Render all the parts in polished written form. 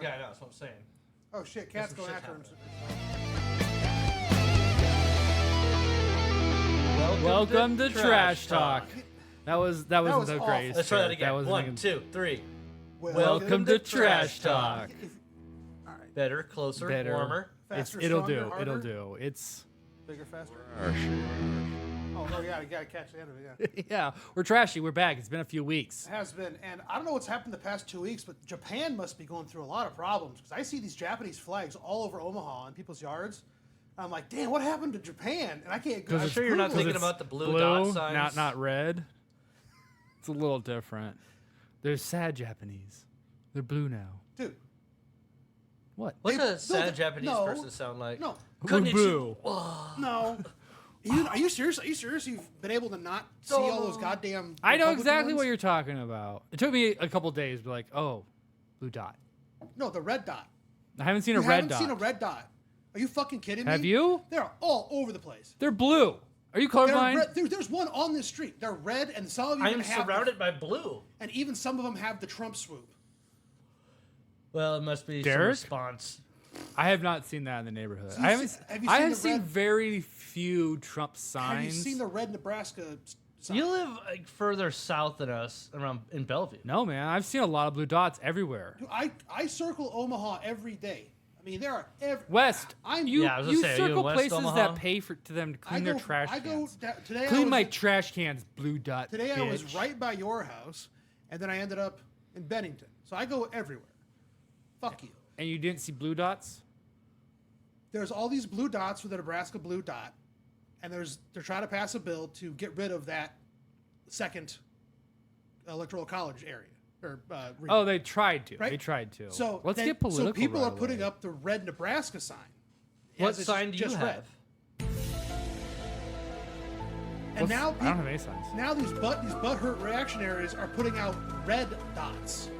Yeah, I know. That's what I'm saying. Oh shit, cat's going after him. Welcome to Trash Talk. That wasn't the awful. greatest. Let's try that again. wasn't 1, even- 2, 3. Welcome to Trash Talk. All right. Better, closer, Better. warmer. Faster, It'll stronger, do. harder? It'll do. It's Bigger, faster. Oh no, yeah, you gotta catch the end of it. Yeah, yeah. We're trashy. We're back. It's been a few weeks. it has been, and I don't know what's happened the past 2 weeks, but Japan must be going through a lot of problems because I see these Japanese flags all over Omaha in people's yards. I'm like, damn, what happened to Japan? And I can't. I'm sure you're not Googling. thinking It's about the blue dot signs. not red. It's a little different. They're sad Japanese. They're blue now. Dude. What? What's They- a sad no, Japanese no, person sound like? No, Konnichiwa. Blue. no. Are you serious? Are you serious? You've been able to not see all those goddamn. I know Republican exactly ones? what you're talking about. It took me a couple days, but like, oh, blue dot. No, the red dot. I haven't seen You a red haven't dot. seen a red dot. Are you fucking kidding me? Have you? They're all over the place. They're blue. Are you They're colorblind? red, there's one on this street. They're red, and some of them I even am have. surrounded by blue. And even some of them have the Trump swoop. Well, it must be some Derek? response. I have not seen that in the neighborhood. So you I haven't. see- have you I seen have the seen red- very few Trump signs. Have you seen the red Nebraska sign? You live like further south than us, around in Bellevue. No, man. I've seen a lot of blue dots everywhere. Dude, I circle Omaha every day. I mean, there are West. I'm You Yeah, I was gonna you say, are you in circle West places Omaha? that pay for to them to I clean go, their trash I go cans. today. Clean I my was, trash cans, blue dot. today I was bitch. right by your house, and then I ended up in Bennington. So I go everywhere. Fuck you. And you didn't see blue dots? There's all these blue dots with the Nebraska blue dot, and they're trying to pass a bill to get rid of that second electoral college area. Or region. Oh, they tried to. Right? They tried to. So let's then- get political. So people right are putting away. up the red Nebraska sign. What as it's sign do you just have? red. And What's- now I don't have any signs. now these butthurt reactionaries are putting out red dots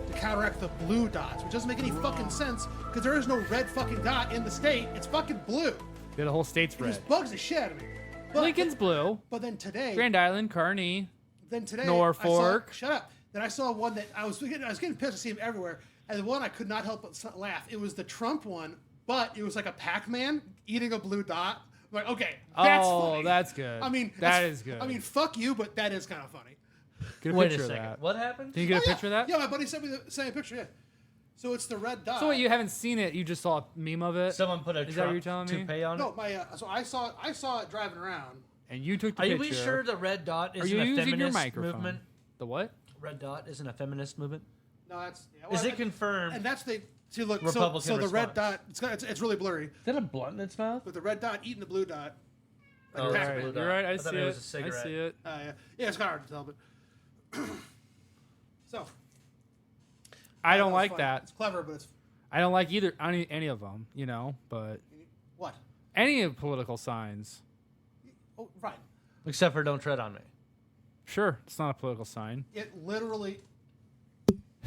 to counteract the blue dots, which doesn't make any fucking sense because there is no red fucking dot in the state. It's fucking blue. Yeah, the whole state's It red. just bugs the shit out of me. But, Lincoln's blue. But then today, Grand Island, Kearney. I Norfolk. saw, shut up. Then I saw one that I was getting pissed to see him everywhere, and the one I could not help but laugh. It was the Trump one, but it was like a Pac-Man eating a blue dot. I'm like, okay, that's Oh, funny. that's good. I mean, that is good. I mean, fuck you, but that is kind of funny. Get a Wait a picture of second. that. What happened? Can you get a Oh, yeah. picture of that? Yeah, my buddy sent me the same picture. Yeah. So it's the red dot. So wait, you haven't seen it? You just saw a meme of it, Someone put a Is that what you're Trump telling me? toupee on No, it. my so I saw it driving around. and you took the Are picture. we sure the red dot Are isn't you a using your feminist microphone? movement? The what? Red dot isn't a feminist movement. No, that's yeah, Is well, it confirmed? And that's the see look. Republican So the red response. dot. It's really blurry, Is that a blunt in its mouth? but the red dot eating the blue dot. Like Oh, Pac-Man. right. You're Blue right. dot. I I thought see it it. was a I cigarette. see it. Yeah, it's kind of hard to tell, but so I don't that was like funny. that. It's clever, but it's I don't like either any of them. You know, but what? any of political signs. Oh, right. Except for "Don't tread on me." Sure, it's not a political sign. It literally,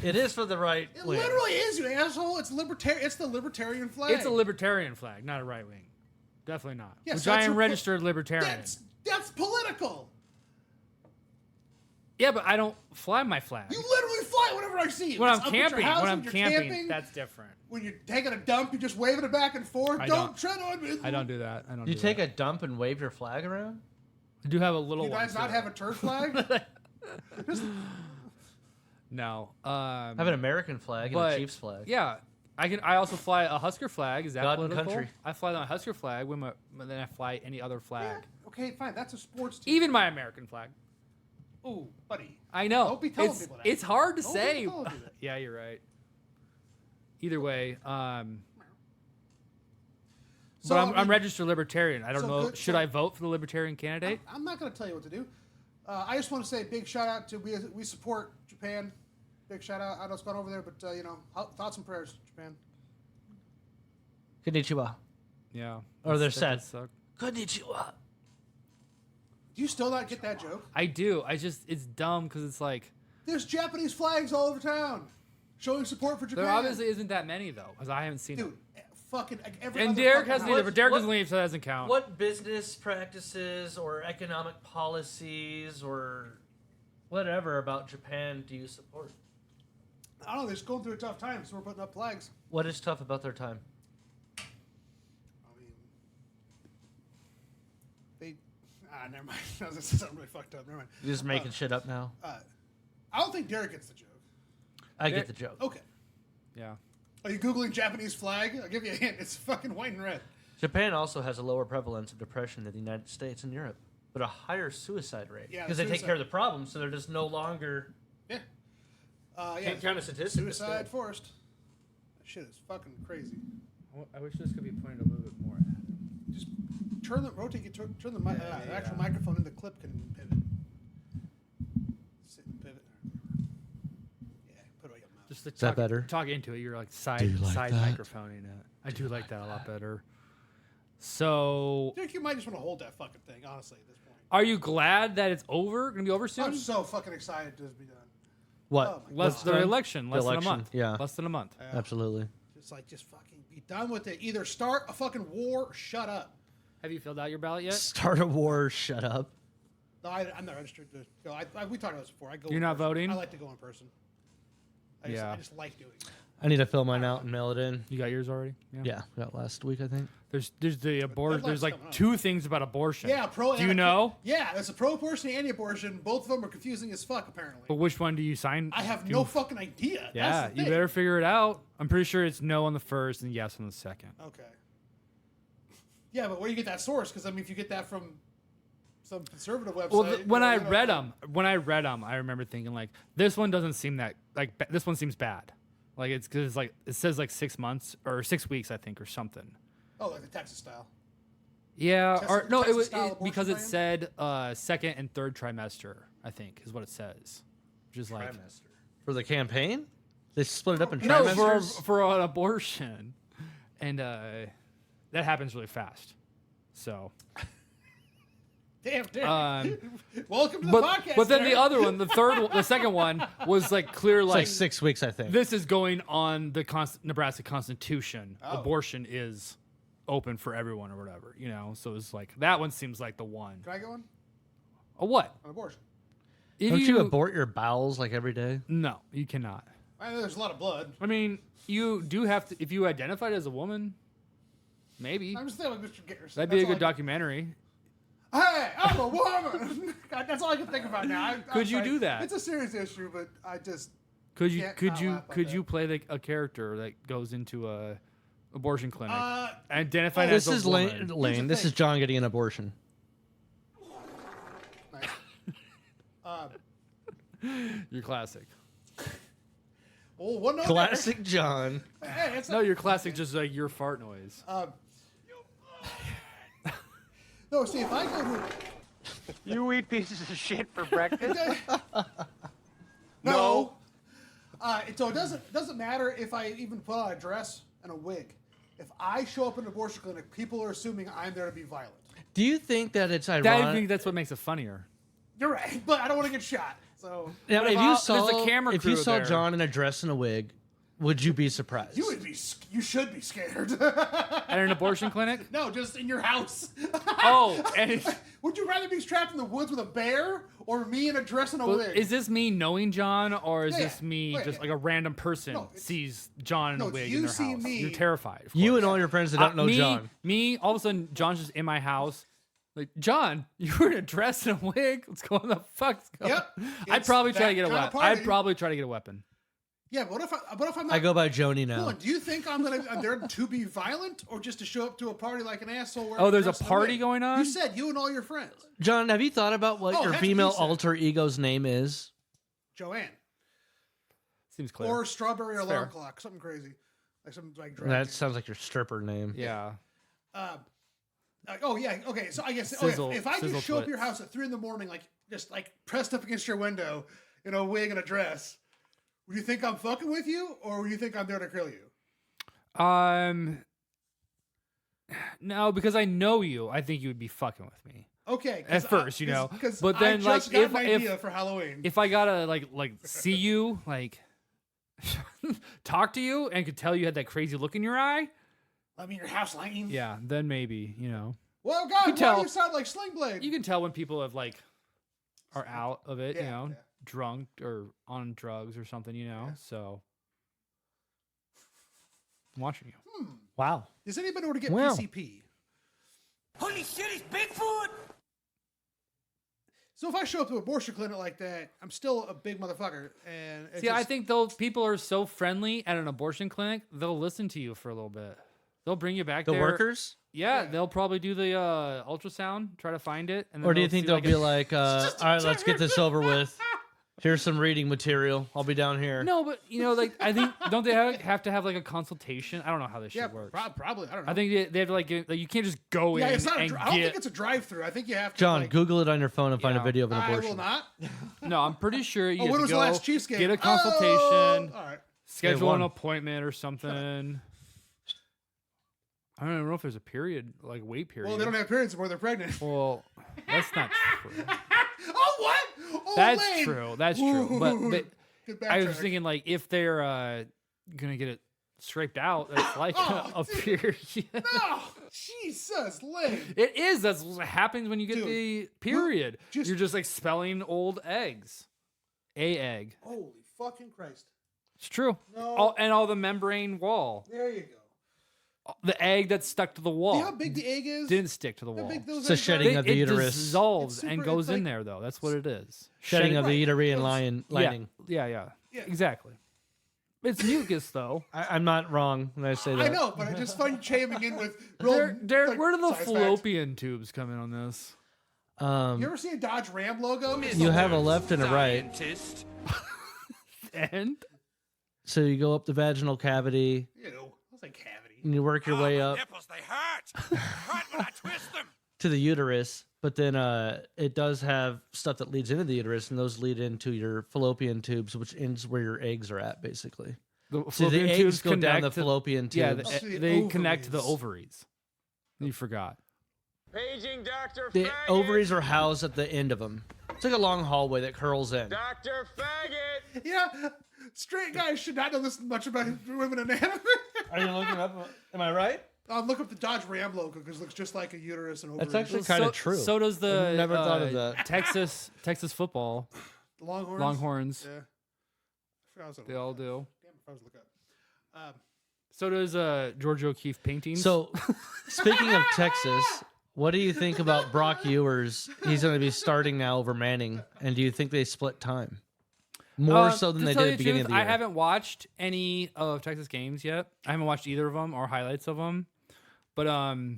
It is for the right. it wing. literally is, you asshole. It's libertarian. It's the libertarian flag. It's a libertarian flag, not a right wing. Definitely not. Yeah, Which so I that's am your registered libertarian. That's political. Yeah, but I don't fly my flag. You literally fly whenever I see you. When It's I'm up at your camping, house when I'm you're camping, that's different. When you're taking a dump, you're just waving it back and forth. I Don't don't. tread on me. I don't do that. I don't. You do take that. a dump and wave your flag around? I do have a little You one. guys not too. have a turf flag? No. I have an American flag and a but, Chiefs flag. Yeah, I can. I also fly a Husker flag. Is that God and political? country. I fly my Husker flag when then I fly any other flag, Yeah, okay, fine. That's a sports team. even my American flag. Ooh, buddy. I know. Don't be telling it's, people that. It's hard to Don't be say. telling people that. Yeah, you're right. Either way, So, but I I'm mean, registered libertarian. I don't so know. good- Should so- I vote for the libertarian candidate? I'm not going to tell you what to do. I just want to say a big shout out to we support Japan. Big shout out. I know it's gone over there, but thoughts and prayers, Japan. Konnichiwa. Yeah. Or they're that sad. does suck. Konnichiwa. Do you still not get that joke? I do. It's dumb because it's like There's Japanese flags all over town, showing support for Japan. there obviously isn't that many though because I haven't seen dude, it. fucking every. And other Derek fucking hasn't house- either, but Derek what- doesn't leave, so that doesn't count. What business practices or economic policies or whatever about Japan do you support? I don't know. They're just going through a tough time, so we're putting up flags. What is tough about their time? I mean, never mind. This is something really fucked up. Never mind. You're just making shit up now. I don't think Derek gets the joke. I get the joke. Okay. Yeah. Are you Googling Japanese flag? I'll give you a hint. It's fucking white and red. Japan also has a lower prevalence of depression than the United States and Europe, but a higher suicide rate. Yeah, because they take care of the problem, so they're just no longer. Yeah. Can't count a statistic. Suicide forced. That shit is fucking crazy. I wish this could be pointed a little bit more at him. Just turn the actual yeah. microphone in the clip can pivot. Sit and pivot. Yeah, put it on your mouth. Just to Is that better? Talk into it. You're like side Do you like side that? microphoning it. I do like that a lot better. So, Derek, you might just want to hold that fucking thing, honestly, at this point. are you glad that it's over? Gonna be over soon? I'm so fucking excited to be done. What? Oh my Less God. the election, less than a election, month. yeah. Less than a month. Yeah. Absolutely. Just fucking be done with it. Either start a fucking war or shut up. Have you filled out your ballot yet? Start a war. Shut up. No, I'm not registered to go. We talked about this before. I go. You're in not person. voting? I like to go in person. I Yeah. just like doing it. I need to fill mine out and mail it in. You got yours already? Yeah, got last week I think. There's the abortion. deadline's There's like coming up. 2 things about abortion. Yeah, pro. Do you know? Yeah, there's a pro-abortion and anti-abortion. Both of them are confusing as fuck, apparently. But which one do you sign? I have do no you- fucking idea. Yeah, That's the you thing. better figure it out. I'm pretty sure it's no on the first and yes on the second. Okay. Yeah, but where do you get that source? Because I mean, if you get that from some conservative website. Well, when I you know, read them, I remember thinking like, this one doesn't seem that like this one seems bad. Like it's because like it says like 6 months or 6 weeks I think or something. Oh, like the Texas style. Yeah, Texas- or no, it Texas was style abortion because it plan? said second and third trimester. I think is what it says, which is like For the campaign? They split it up in no trimesters? for an abortion, and that happens really fast. So, Damn. um, Welcome to the but podcast. then the Derek. other one, the second one was like clear It's like like 6 weeks I think. this is going on the Nebraska Constitution. Oh. Abortion is open for everyone or whatever, you know. So it's like that one seems like the one. Can I go on? A what? On abortion. If Don't you abort your bowels like every day? No, you cannot. I know there's a lot of blood. I mean, you do have to if you identified as a woman. Maybe I'm just thinking, Mr. Garrison. that'd be a good documentary. Hey, I'm a woman. God, that's all I can think about now. Could you do that? It's a serious issue, but I just Could you Can't could not you laugh about could that. you play a character that goes into a abortion clinic, uh, identified This as is a woman? Lane. This is thing. John getting an abortion. nice. You're classic. Well, one note Classic John. there. Hey, it's No, you're classic. Just like your fart noise. no. See, if I go to You eat pieces of shit for breakfast? no. So it doesn't matter if I even put on a dress and a wig. If I show up in an abortion clinic, people are assuming I'm there to be violent. Do you think that it's I ironic? think that's what makes it funnier. You're right, but I don't want to get shot. So Now, But if if you there's saw a camera if you crew saw there- John in a dress and a wig, would you be surprised? you would be. You should be scared. At an abortion clinic? No, just in your house. Oh, and Would you rather be trapped in the woods with a bear or me in a dress and a wig? is this me knowing John, or is Yeah, this me yeah. just like a random person No, it's- sees John in no, a it's wig you in their see house? me- You're terrified. Of You course. and all your friends that don't know me, John. Me, all of a sudden, John's just in my house. Like, John, you were in a dress and a wig. What's going the fuck's going on? Yep, I'd it's probably try that to get a kind of weapon. party. I'd probably try to get a weapon. Yeah, but what if I'm not? I go by Joni now. Hold on, do you think I'm there to be violent or just to show up to a party like an asshole? wearing Oh, there's a dress and party wig? going on? You said you and all your friends. John, have you thought about what Oh, your that's what female you said. alter ego's name is? Joanne. Seems clear. Or strawberry It's alarm fair. clock, something crazy, like some like drag That king. sounds like your stripper name. yeah. Oh yeah, okay. So I guess Sizzle- if I sizzle just show up at your twits. house at 3 a.m, like just like pressed up against your window in a wig and a dress, would you think I'm fucking with you, or would you think I'm there to kill you? No, because I know you. I think you would be fucking with me. Okay. At first, you know, because but then, I just like, got if- an idea for Halloween. If I gotta like see you, like talk to you, and could tell you had that crazy look in your eye, I mean, your house lane. yeah, then maybe, you know. Well, God, You why tell- do you sound like Sling Blade? You can tell when people have like are out of it, you Yeah, know, yeah. drunk or on drugs or something, you know. So I'm watching you. Wow. Does anybody want to get Well. PCP? Holy shit, it's Bigfoot! So if I show up to an abortion clinic like that, I'm still a big motherfucker. And it's See, I just- think those people are so friendly at an abortion clinic, they'll listen to you for a little bit. They'll bring you back The there. workers? Yeah, they'll probably do the ultrasound, try to find it. And then Or do you they'll think see, they'll like, be like, all right, let's get this over with. Here's some reading material. I'll be down here. No, but like I think don't they have to have like a consultation? I don't know how this yeah, shit works. probably. I don't know. I think they have to like you can't just go yeah, in it's not. and I don't think get. it's a drive-through. I think you have to. John, like, Google it on your phone and find a Yeah. video of an I abortion. will not. No, I'm pretty sure you Oh, have when to was go the last cheesecake? get a consultation, Oh, all right. schedule won. an appointment or something. I don't even know if there's a period, like wait period. Well, they don't have periods before they're pregnant. Well, that's not true. Oh, what? Oh, That's lame. true. That's true. But Good I was backtrack. thinking like if they're gonna get it scraped out, that's like a period. No, Jesus, lame. It is. That's what happens when you get Dude, the period. just- You're just like spelling old eggs. A egg. Holy fucking Christ. It's true. No. And all the membrane wall. There you go. The egg that's stuck to the wall. See how big the egg is? Didn't stick to the How wall. big those It's a eggs are? shedding of the It uterus. dissolves It's and super- goes it's in like- there though. That's what it is. Shedding of the Right. uterine It's- lining. Yeah. Yeah. Exactly. It's mucus though. I'm not wrong when I say that. I know, but I just find chiming in with real. Derek, like, where do the science facts. fallopian tubes come in on this? You ever see a Dodge Ram logo? You have a left and a right. Scientist. And So you go up the vaginal cavity Ew. That's like cavity. and you work your way up Nipples, they hurt. Hurt when I twist them. to the uterus. But then it does have stuff that leads into the uterus, and those lead into your fallopian tubes, which ends where your eggs are at, basically. the So the fallopian eggs tubes go down connect the to- fallopian tubes. Yeah, the they connect to the ovaries. ovaries. You forgot. Paging Dr. The Faggot. ovaries are housed at the end of them. It's like a long hallway that curls in. Dr. Faggot. Yeah, straight guys should not know this much about women anatomy. Are you looking up? Am I right? Look up the Dodge Ram logo because it looks just like a uterus and ovaries. That's actually kind of true. So does the I've never thought of that. Texas football The Longhorns. Longhorns. Yeah. I forgot I was gonna They look all up. do. Damn, if I was to look up. So does George O'Keefe paintings. So, speaking of Texas, what do you think about Brock Ewers? He's going to be starting now over Manning, and do you think they split time more so than to they tell did you at the beginning of the year? I haven't watched any of Texas games yet. I haven't watched either of them or highlights of them. But I'd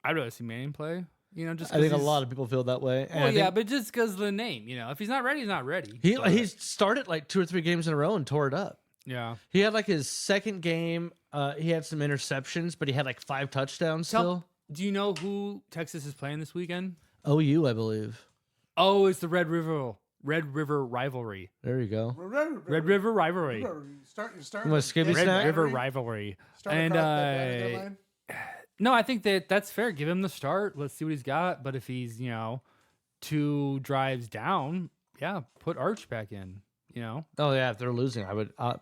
rather see Manning play. You know, just I think a lot of people feel that way. And Well, I yeah, think but just because of the name, you know, if he's not ready, he's not ready. he's started like 2 or 3 games in a row and tore it up. Yeah. He had like his second game. He had some interceptions, but he had like 5 touchdowns still. Do you know who Texas is playing this weekend? OU, I believe. Oh, it's the Red River rivalry. There you go. Red River rivalry. You start You want a Skippy Red snack? River rivalry. And no, I think that's fair. Give him the start. Let's see what he's got. But if he's 2 drives down, yeah, put Arch back in. You know. Oh yeah, if they're losing, I would. I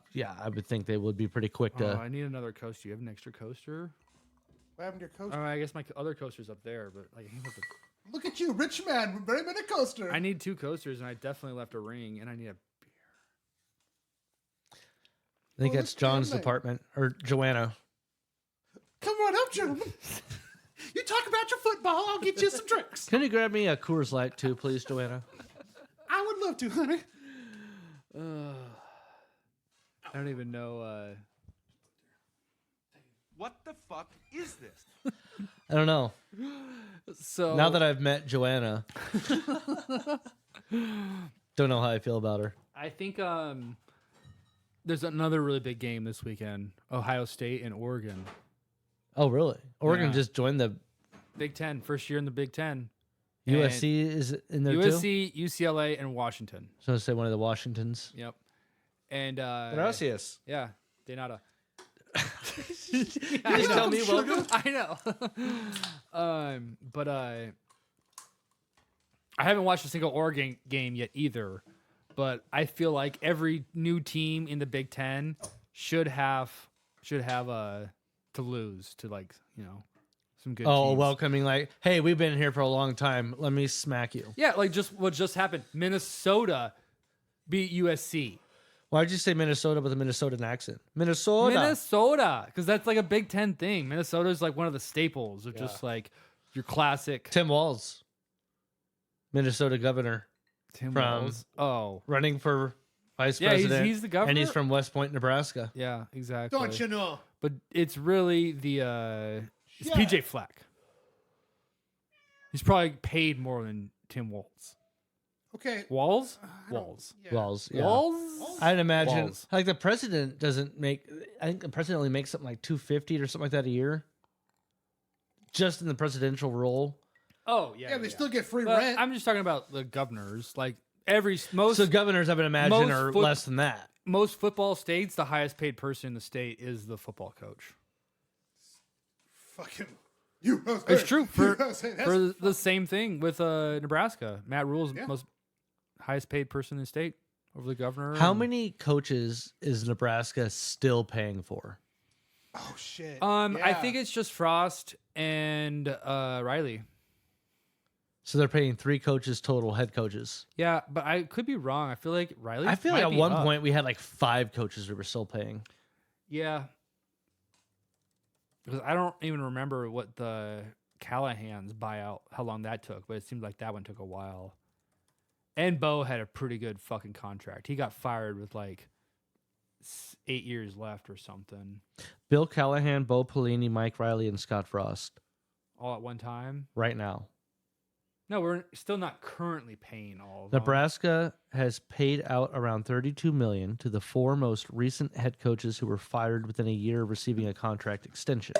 would think they would be pretty quick Oh, to. I need another coaster. You have an extra coaster? What happened to your coaster? Oh, I guess my other coaster's up there, but like, Look at you, rich man, with very many coaster. I need 2 coasters, and I definitely left a ring, and I need a. I think Oh, that's that's damn John's late. department or Joanna. Come on up, gentlemen. You talk about your football, I'll get you some drinks. Can you grab me a Coors Light too, please, Joanna? I would love to, honey. I don't even know. What the fuck is this? I don't know. So Now that I've met Joanna, don't know how I feel about her. I think there's another really big game this weekend: Ohio State and Oregon. Oh, really? Oregon Yeah. just joined the Big Ten, first year in the Big Ten. USC is in there too. USC, UCLA, and Washington. So I say one of the Washingtons. Yep. And Gracias. yeah, de nada. You just tell me welcome. I know. But I haven't watched a single Oregon game yet either. But I feel like every new team in the Big Ten should have to lose to some good Oh, teams. welcoming like, hey, we've been here for a long time. Let me smack you. Yeah, like just what just happened. Minnesota beat USC. Why'd you say Minnesota with a Minnesotan accent? Minnesota. Because that's like a Big Ten thing. Minnesota is like one of the staples of just like your classic Tim Walz, Minnesota governor, Tim from- Walz. Oh, running for vice Yeah, president. he's the governor? And he's from West Point, Nebraska. yeah, exactly. Don't you know? But it's really it's Yeah. PJ Fleck. He's probably paid more than Tim Walz. Okay. Walls? I don't- Walls. yeah. Walz. Yeah. Walls? I'd imagine Walz. like the president doesn't make. I think the president only makes something like $250 or something like that a year, just in the presidential role. Oh, yeah. Yeah, they still get free But rent. I'm just talking about the governors. Like most So governors, I would imagine, most are foot- less than that. most football states, the highest paid person in the state is the football coach. Fucking USA. It's true for USA, that's for the same thing with Nebraska. Matt Rule's Yeah. most highest paid person in the state over the governor. How and- many coaches is Nebraska still paying for? Oh shit. I Yeah. think it's just Frost and Riley. So they're paying 3 coaches total, head coaches. Yeah, but I could be wrong. I feel like Riley. I feel like might at be one up. point we had like 5 coaches we were still paying. Yeah. Because I don't even remember what the Callahan's buyout, how long that took, but it seemed like that one took a while. And Bo had a pretty good fucking contract. He got fired with like 8 years left or something, Bill Callahan, Bo Pelini, Mike Riley, and Scott Frost all at one time. right now. No, we're still not currently paying all of them. Nebraska has paid out around $32 million to the 4 most recent head coaches who were fired within a year of receiving a contract extension.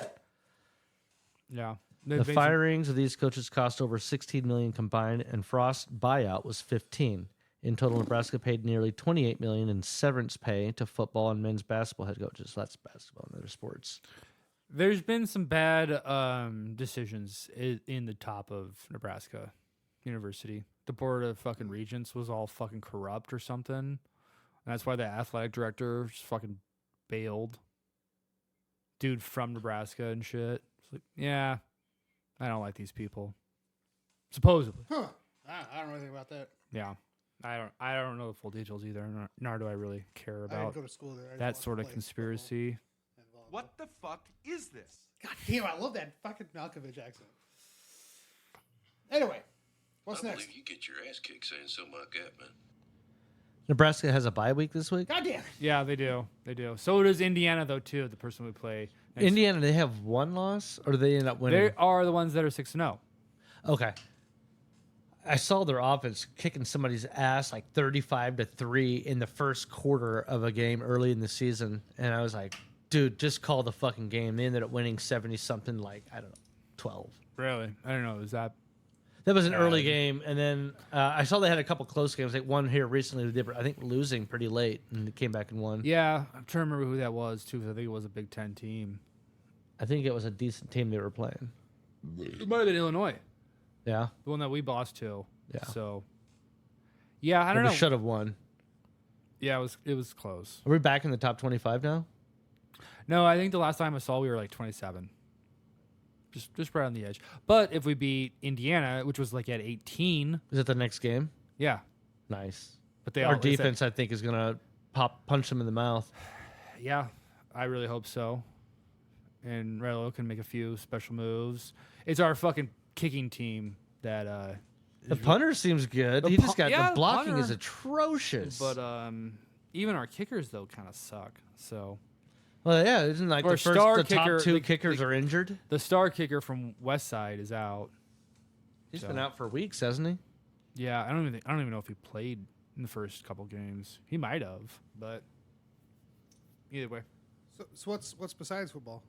Yeah. The firings of these coaches cost over $16 million combined, and Frost's buyout was $15. In total, Nebraska paid nearly $28 million in severance pay to football and men's basketball head coaches. That's basketball and other sports. There's been some bad decisions in the top of Nebraska University. The board of fucking regents was all fucking corrupt or something. And that's why the athletic director just fucking bailed. Dude from Nebraska and shit. It's like, yeah, I don't like these people. Supposedly. Huh. I don't know anything about that. Yeah. I don't know the full details either, nor do I really care I didn't about go to school there. I just that wanted to sort of play conspiracy. football and volleyball. What the fuck is this? God damn, I love that fucking Malkovich accent. Anyway, what's I next? believe you get your ass kicked saying something like that, man. Nebraska has a bye week this week. God damn it. Yeah, they do. They do. So does Indiana, though, too, the person we play. next. Indiana, they have 1 loss, or do they end up winning? They are the ones that are 6-0. Okay. I saw their offense kicking somebody's ass like 35-3 in the first quarter of a game early in the season, and I was like, dude, just call the fucking game. They ended up winning 70-something, like, I don't know, 12. Really? I don't know. Is that? That was an early game, and then I saw they had a couple close games, like one here recently. They were, I think, losing pretty late, and they came back and won. Yeah, I'm trying to remember who that was too. 'Cause I think it was a Big Ten team. I think it was a decent team they were playing. It might have been Illinois, Yeah, the one that we lost to. Yeah. So. Yeah, I don't know. Should have won. Yeah, it was close. Are we back in the top 25 now? No, I think the last time I saw we were like 27. Just right on the edge. But if we beat Indiana, which was like at 18, Is it the next game? yeah. Nice. But they Our all- it's at- defense, I think, is gonna punch them in the mouth. Yeah, I really hope so. And Relo can make a few special moves. It's our fucking kicking team that The punter seems good. The He just got yeah, the blocking punter. is atrocious. but even our kickers though kind of suck. So well, yeah, isn't like Or the star top kicker- 2 the- kickers the- are injured? the star kicker from West Side is out. He's so- been out for weeks, hasn't he? Yeah, I don't even know if he played in the first couple games. He might have, but either way. So what's besides football?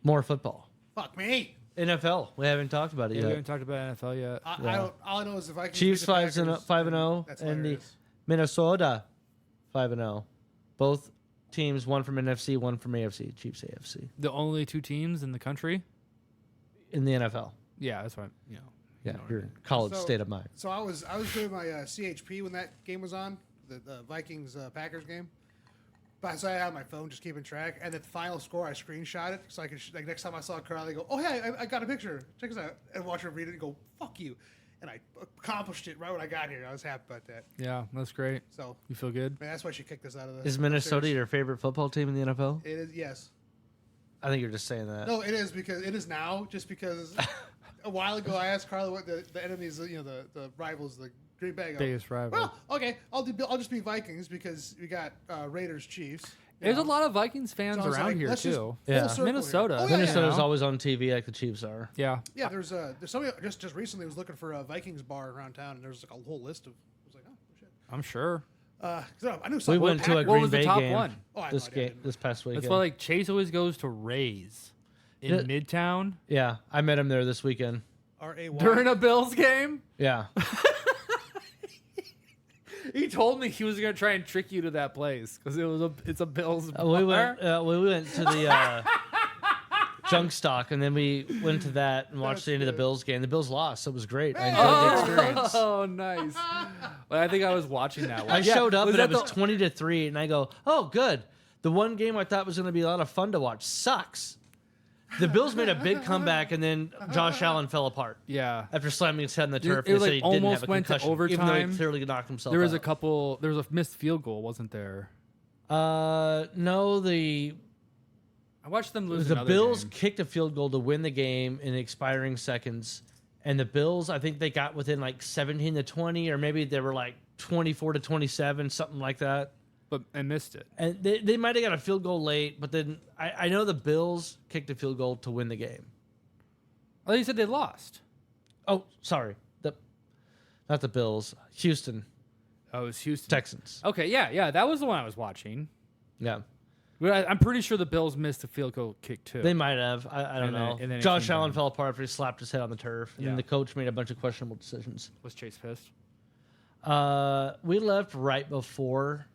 More football. Fuck me. NFL. We haven't talked about it Yeah, we yet. haven't talked about NFL yet. I don't. All I know is the Vikings. Chiefs beat the 5-0, Packers, 5-0, That's and the hilarious. Minnesota 5-0. Both teams, one from NFC, one from AFC. Chiefs AFC The only 2 teams in the country. in the NFL. Yeah, that's right. You know. Yeah, know what I your mean. college So- state of mind. So I was doing my CHP when that game was on, the Vikings Packers game. But so I had my phone just keeping track, and the final score I screenshot it so I could like next time I saw Carly go, oh hey, I got a picture, check this out, and watch her read it and go fuck you, and I accomplished it right when I got here. I was happy about that. Yeah, that's great. So You feel good? man, that's why she kicked us out of the. Is Minnesota series. your favorite football team in the NFL? It is, yes. I think you're just saying that. No, it is because it is now. Just because a while ago I asked Carla what the enemies, the rivals, the Green Bay. Go, Biggest rival. well, okay, I'll just be Vikings because we got Raiders, Chiefs. There's a lot of Vikings fans So I was around like, here let's just too. Yeah. full circle here. Minnesota. Oh, yeah, Minnesota's yeah. always on TV like the Chiefs are. Yeah. Yeah, there's somebody just recently was looking for a Vikings bar around town, and there's like a whole list of. I was like, oh shit. I'm sure. 'Cause I knew We something. went to a What Green was the Bay top game one? Oh, I have this no idea. I game didn't this past weekend. That's why like Chase always goes to Ray's in Yeah. Midtown Yeah, I met him there this weekend. R-A-Y. during a Bills game. Yeah, He told me he was gonna try and trick you to that place because it's a Bills bar. we went to the junk stock, and then we went to that and watched That's the end of the good. Bills game. The Bills lost, so it was great. I enjoyed the experience. Oh, nice. Well, I think I was watching that one. I showed up and that it was the- 20-3, and I go, "Oh, good." The one game I thought was going to be a lot of fun to watch sucks. The Bills made a big comeback, and then Josh Allen fell apart Yeah. after slamming his head on the It- turf. it, They said like, he didn't almost have a went to concussion, even though he overtime. clearly knocked himself There was out. there was a missed field goal, wasn't there? No, the I watched them lose the another Bills game. kicked a field goal to win the game in expiring seconds, and the Bills, I think they got within like 17-20, or maybe they were like 24-27, something like that. but I missed it. And they might have got a field goal late, but then I know the Bills kicked a field goal to win the game. Oh, you said they lost. Oh, sorry. Not the Bills. Houston Oh, it was Houston. Texans. Okay, yeah, that was the one I was watching. Yeah. But I'm pretty sure the Bills missed a field goal kick too. They might have. I don't And then- know. and then it Josh came Allen down. fell apart after he slapped his head on the turf. And then Yeah. the coach made a bunch of questionable decisions. Was Chase pissed? We left right before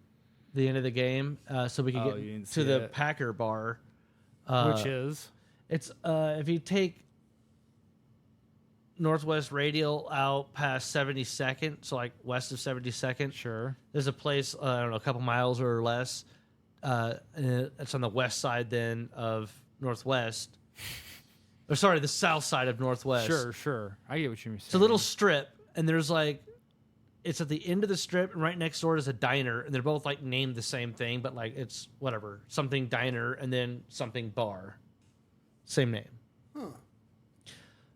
the end of the game so we could Oh, you get didn't to see the it. Packer bar. Which is It's if you take Northwest Radial out past 72nd, so like west of 72nd, sure. there's a place, I don't know, a couple miles or less. And it's on the west side then of Northwest. Or sorry, the south side of Northwest. Sure. I get what you're saying. It's a little strip, and there's like, it's at the end of the strip, and right next door is a diner, and they're both like named the same thing, but like it's whatever, something diner and then something bar, same name.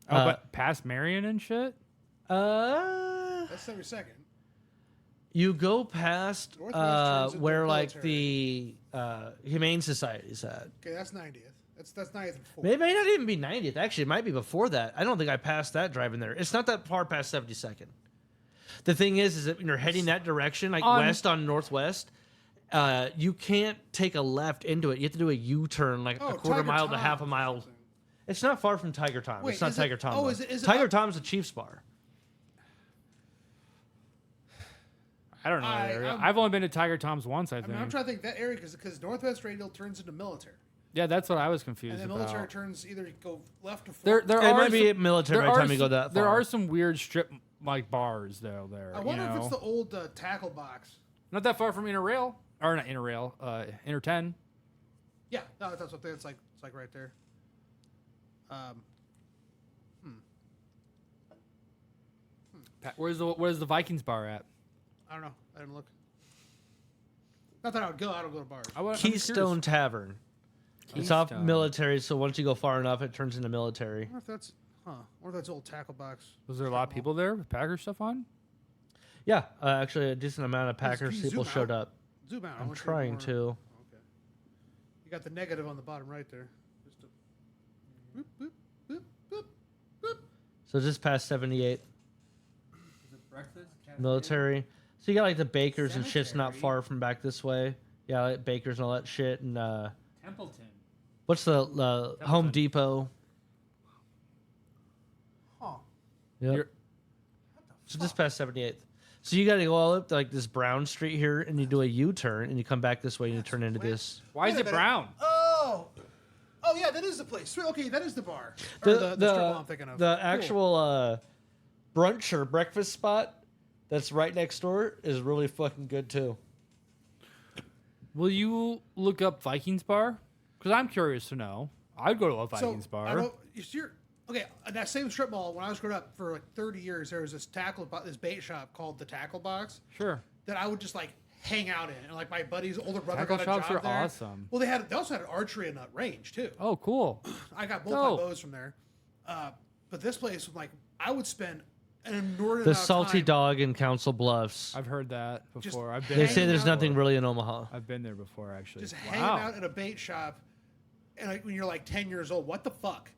Oh, but past Marion and shit. That's every second. You go past Northwest turns into where like military. the Humane Society's at. Okay, that's 90th. That's 90th and 4th. It may not even be 90th. Actually, it might be before that. I don't think I passed that driving there. It's not that far past 72nd. The thing is that when you're heading that direction, like west on Northwest, you can't take a left into it. You have to do a U-turn, like a quarter Tiger mile to half a Tom's or mile. something. It's not far from Tiger Tom. Wait, it's not is it- Tiger Tom. oh, though. is it Tiger up- Tom's a Chiefs bar. I don't know. that I- area. I'm- I've only been to Tiger Tom's once. I I think. mean, I'm trying to think that area because Northwest Radial turns into military, Yeah, that's what I was and confused then about. military turns either go left or There forward. are It might be some- military there by the are time you go some- that far. There are some weird strip like bars though. There. I wonder you if know? it's the old tackle box. Not that far from Interrail, or not Interrail, Inter 10. Yeah, no, that's what they, it's like right there. Where's the Vikings bar at? I don't know. I didn't look. Not that I would go. I don't go to bars. I'm curious. Keystone Tavern. It's off Keystone. military, so once you go far enough, it turns into military. I wonder if that's or if that's old tackle box. Was there a lot of people there with Packer stuff on? Yeah, actually, a decent amount of Packers can you people zoom showed out? up. Zoom out. I I'm want you trying more- to. Okay. You got the negative on the bottom right there. Just a, boop, boop, boop, boop, boop. So just past 78 Is it breakfast? military. So you got like the bakers and shit's not far from back this way. Yeah, like bakers and all that shit. And Templeton. what's the Home Templeton. Depot? Huh. Yep. You're- So just past 78th. So you got to go all up to like this Brown Street here, and you do a U-turn, and you come back this way, and you turn into this. Why is Wait a it minute. brown? Oh yeah, that is the place. Sweet, okay, that is the bar. Or The the strip mall I'm thinking of. the Cool. actual brunch or breakfast spot that's right next door is really fucking good too. Will you look up Vikings bar? Because I'm curious to know. I'd go to a Vikings I bar. don't, you're Okay, at that same strip mall, when I was growing up for like 30 years, there was this this bait shop called the Tackle Box Sure. that I would just like hang out in. And like my buddy's older brother Tackle got a shops job are there. awesome. Well, they also had an archery and a range too. Oh, cool. I got both Dope. my bows from there. But this place, like, I would spend an inordinate The amount of Salty time Dog in Council Bluffs. I've heard that Just before. I've They been. say there's hanging out. nothing really in Omaha. I've been there before, actually. just hanging out at a bait shop, and like when you're like 10 years old. What the fuck?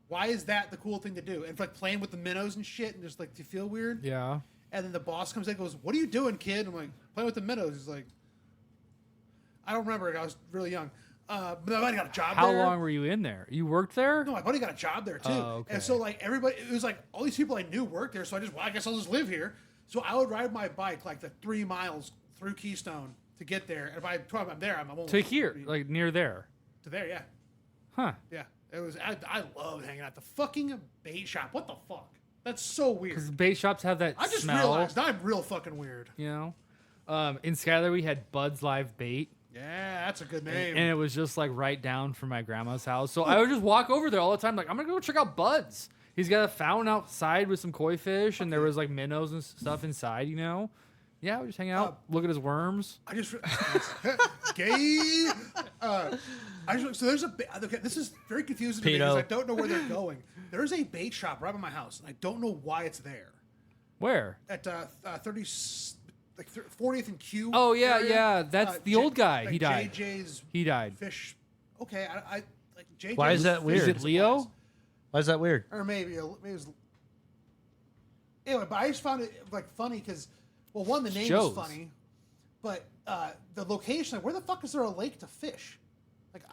Why is that the cool thing to do? And like playing with the minnows and shit, and just like, do you feel weird? Yeah. And then the boss comes in and goes, "What are you doing, kid?" I'm like, "Playing with the minnows." He's like, I don't remember. I was really young. But my buddy got a job How there. long were you in there? You worked there? No, my buddy got a job there too. Oh, okay. And so like everybody, it was like all these people I knew worked there. So I guess I'll just live here. So I would ride my bike like the 3 miles through Keystone to get there. And by the time I'm there, I'm almost To here, like near there. to there. Yeah, Huh. yeah. It was. I loved hanging out at the fucking bait shop. What the fuck? That's so weird. Because bait shops have that I just smell. realized I'm real fucking weird. You know? In Skyler, we had Bud's Live Bait. Yeah, that's a good name. And it was just like right down from my grandma's house. So I would just walk over there all the time. Like, I'm going to go check out Bud's. He's got a fountain outside with some koi fish. And there was like minnows and stuff inside, you know? Yeah, we just hang out, look at his worms. I just gay. So there's okay. This is very confusing to me because I don't know where they're going. There's a bait shop right by my house, and I don't know why it's there. Where? At 40th and Q. Oh, yeah, area. yeah. That's the old guy. He died. JJ's He died. fish. Okay, I like JJ's. Why is that weird? Is it Leo? Why is that weird? Or maybe it was. Anyway, but I just found it like funny because, well, one, the name Joe's. is funny, but the location. Like, where the fuck is there a lake to fish? Like,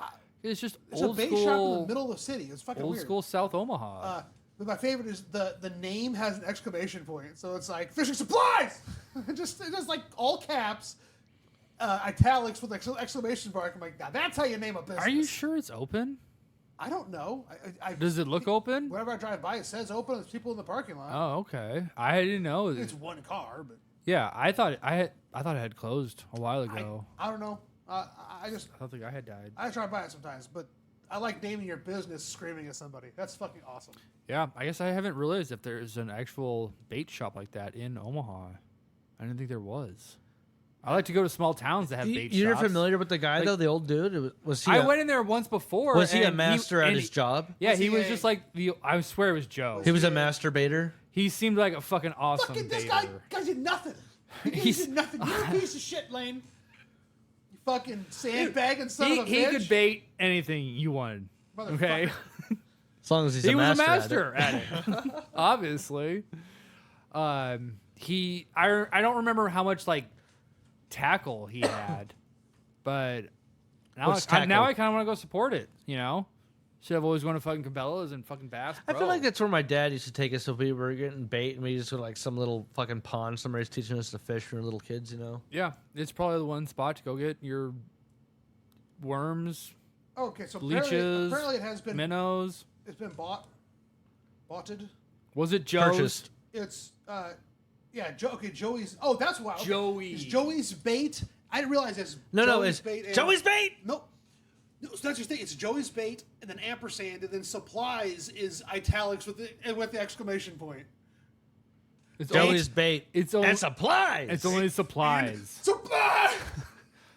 It's just there's old a bait shop in school, the middle of the city. It's fucking old weird. school South Omaha. But my favorite is the name has an exclamation point, so it's like fishing supplies. It's just like all caps, italics with exclamation mark. I'm like, now that's how you name a business. Are you sure it's open? I don't know. Does it look open? Whenever I drive by, it says open. There's people in the parking lot. Oh, okay. I didn't know. It's one car, but Yeah, I thought it had closed a while ago. I don't know. I just I don't think I had died. I drive by it sometimes, but I like naming your business screaming at somebody. That's fucking awesome. Yeah, I guess I haven't realized if there's an actual bait shop like that in Omaha. I didn't think there was. I like to go to small towns that have bait You're shops. familiar with the guy Like- though, the old dude? Was he? I went in there once before. Was he a and master at and his job? Yeah, Was he he was a- just like the. I swear it was Joe. He was a he- masturbator. He seemed like a fucking awesome Fucking this baiter. guy did nothing. He did nothing. You're a piece of shit, Lane. You fucking sandbagging son of a He bitch. could bait anything you wanted. Okay, Motherfucker. As long as he's he a was a master. master at it. Obviously, I don't remember how much like tackle he had, but now What's I kind of tackle? want to go support it. You know, should have always gone to fucking Cabela's and fucking Bass I Pro. feel like that's where my dad used to take us if we were getting bait and we just go to like some little fucking pond. Somebody's teaching us to fish for little kids, you know. Yeah, it's probably the one spot to go get your worms, Okay, so leeches, apparently it has been minnows. it's been boughted. Was it Joe's? Purchased. It's yeah, Joey's. Oh, that's why. Okay. Joey. It's Joey's bait. I didn't realize it's No, Joey's it's bait. And, Joey's bait. Nope. No, so that's your thing. It's Joey's bait, and then ampersand, and then supplies is italics with the exclamation point. It's Joey's bait. It's only and supplies. It's only supplies. Supply.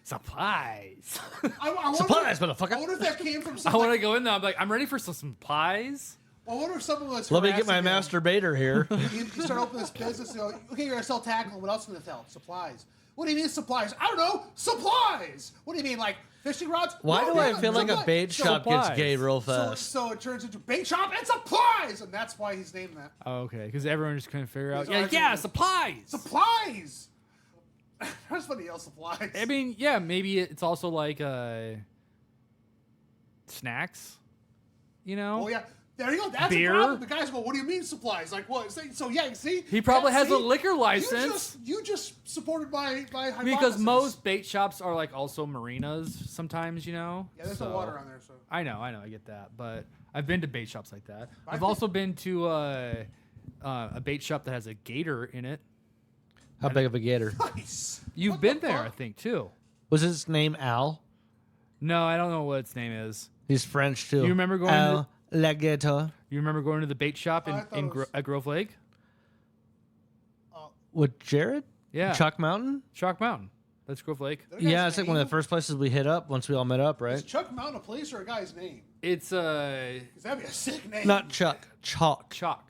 Supplies. I wonder, Supplies, motherfucker. I wonder if that came from I something. want to go in there. I'm like, I'm ready for some supplies. I wonder if someone was. Let me get my harassing him. masturbator here. You start opening this business. And go, okay, you're gonna sell tackle. What else are you gonna sell? Supplies. What do you mean supplies? I don't know. Supplies. What do you mean, like fishing rods? Why No, do I no, feel like a supplies. bait shop gets Supplies. gay real So, fast? so it turns into bait shop and supplies, and that's why he's named that. Oh, okay, because everyone just couldn't figure out. He's arguing Yeah, with- supplies. Supplies. That's funny. Yell supplies. I mean, yeah, maybe it's also like snacks. You know? Oh yeah. There you go. That's Beer? a problem. The guys go, "What do you mean supplies? Like what?" So yeah, see. He probably Yeah, has see? a liquor license. You just supported my hypothesis. Because most bait shops are like also marinas sometimes, you know. Yeah, there's So- no water on there, so. I know, I get that, but I've been to bait shops like that. I I've think- also been to a bait shop that has a gator in it. How big of a gator? Nice. You've What been the there, I fuck? think, too. Was his name Al? No, I don't know what its name is. He's French too. You remember going Al? Alligator. You remember going to the bait shop I thought it was- at Grove Lake? With Jared? Yeah. Chalk Mountain? Chalk Mountain. That's Grove Lake. That guy's Yeah, it's like one of name? the first places we hit up once we all met up, right? Is Chuck Mountain a place or a guy's name? It's 'Cause that'd be a sick name. Not Chuck. Chalk. chalk.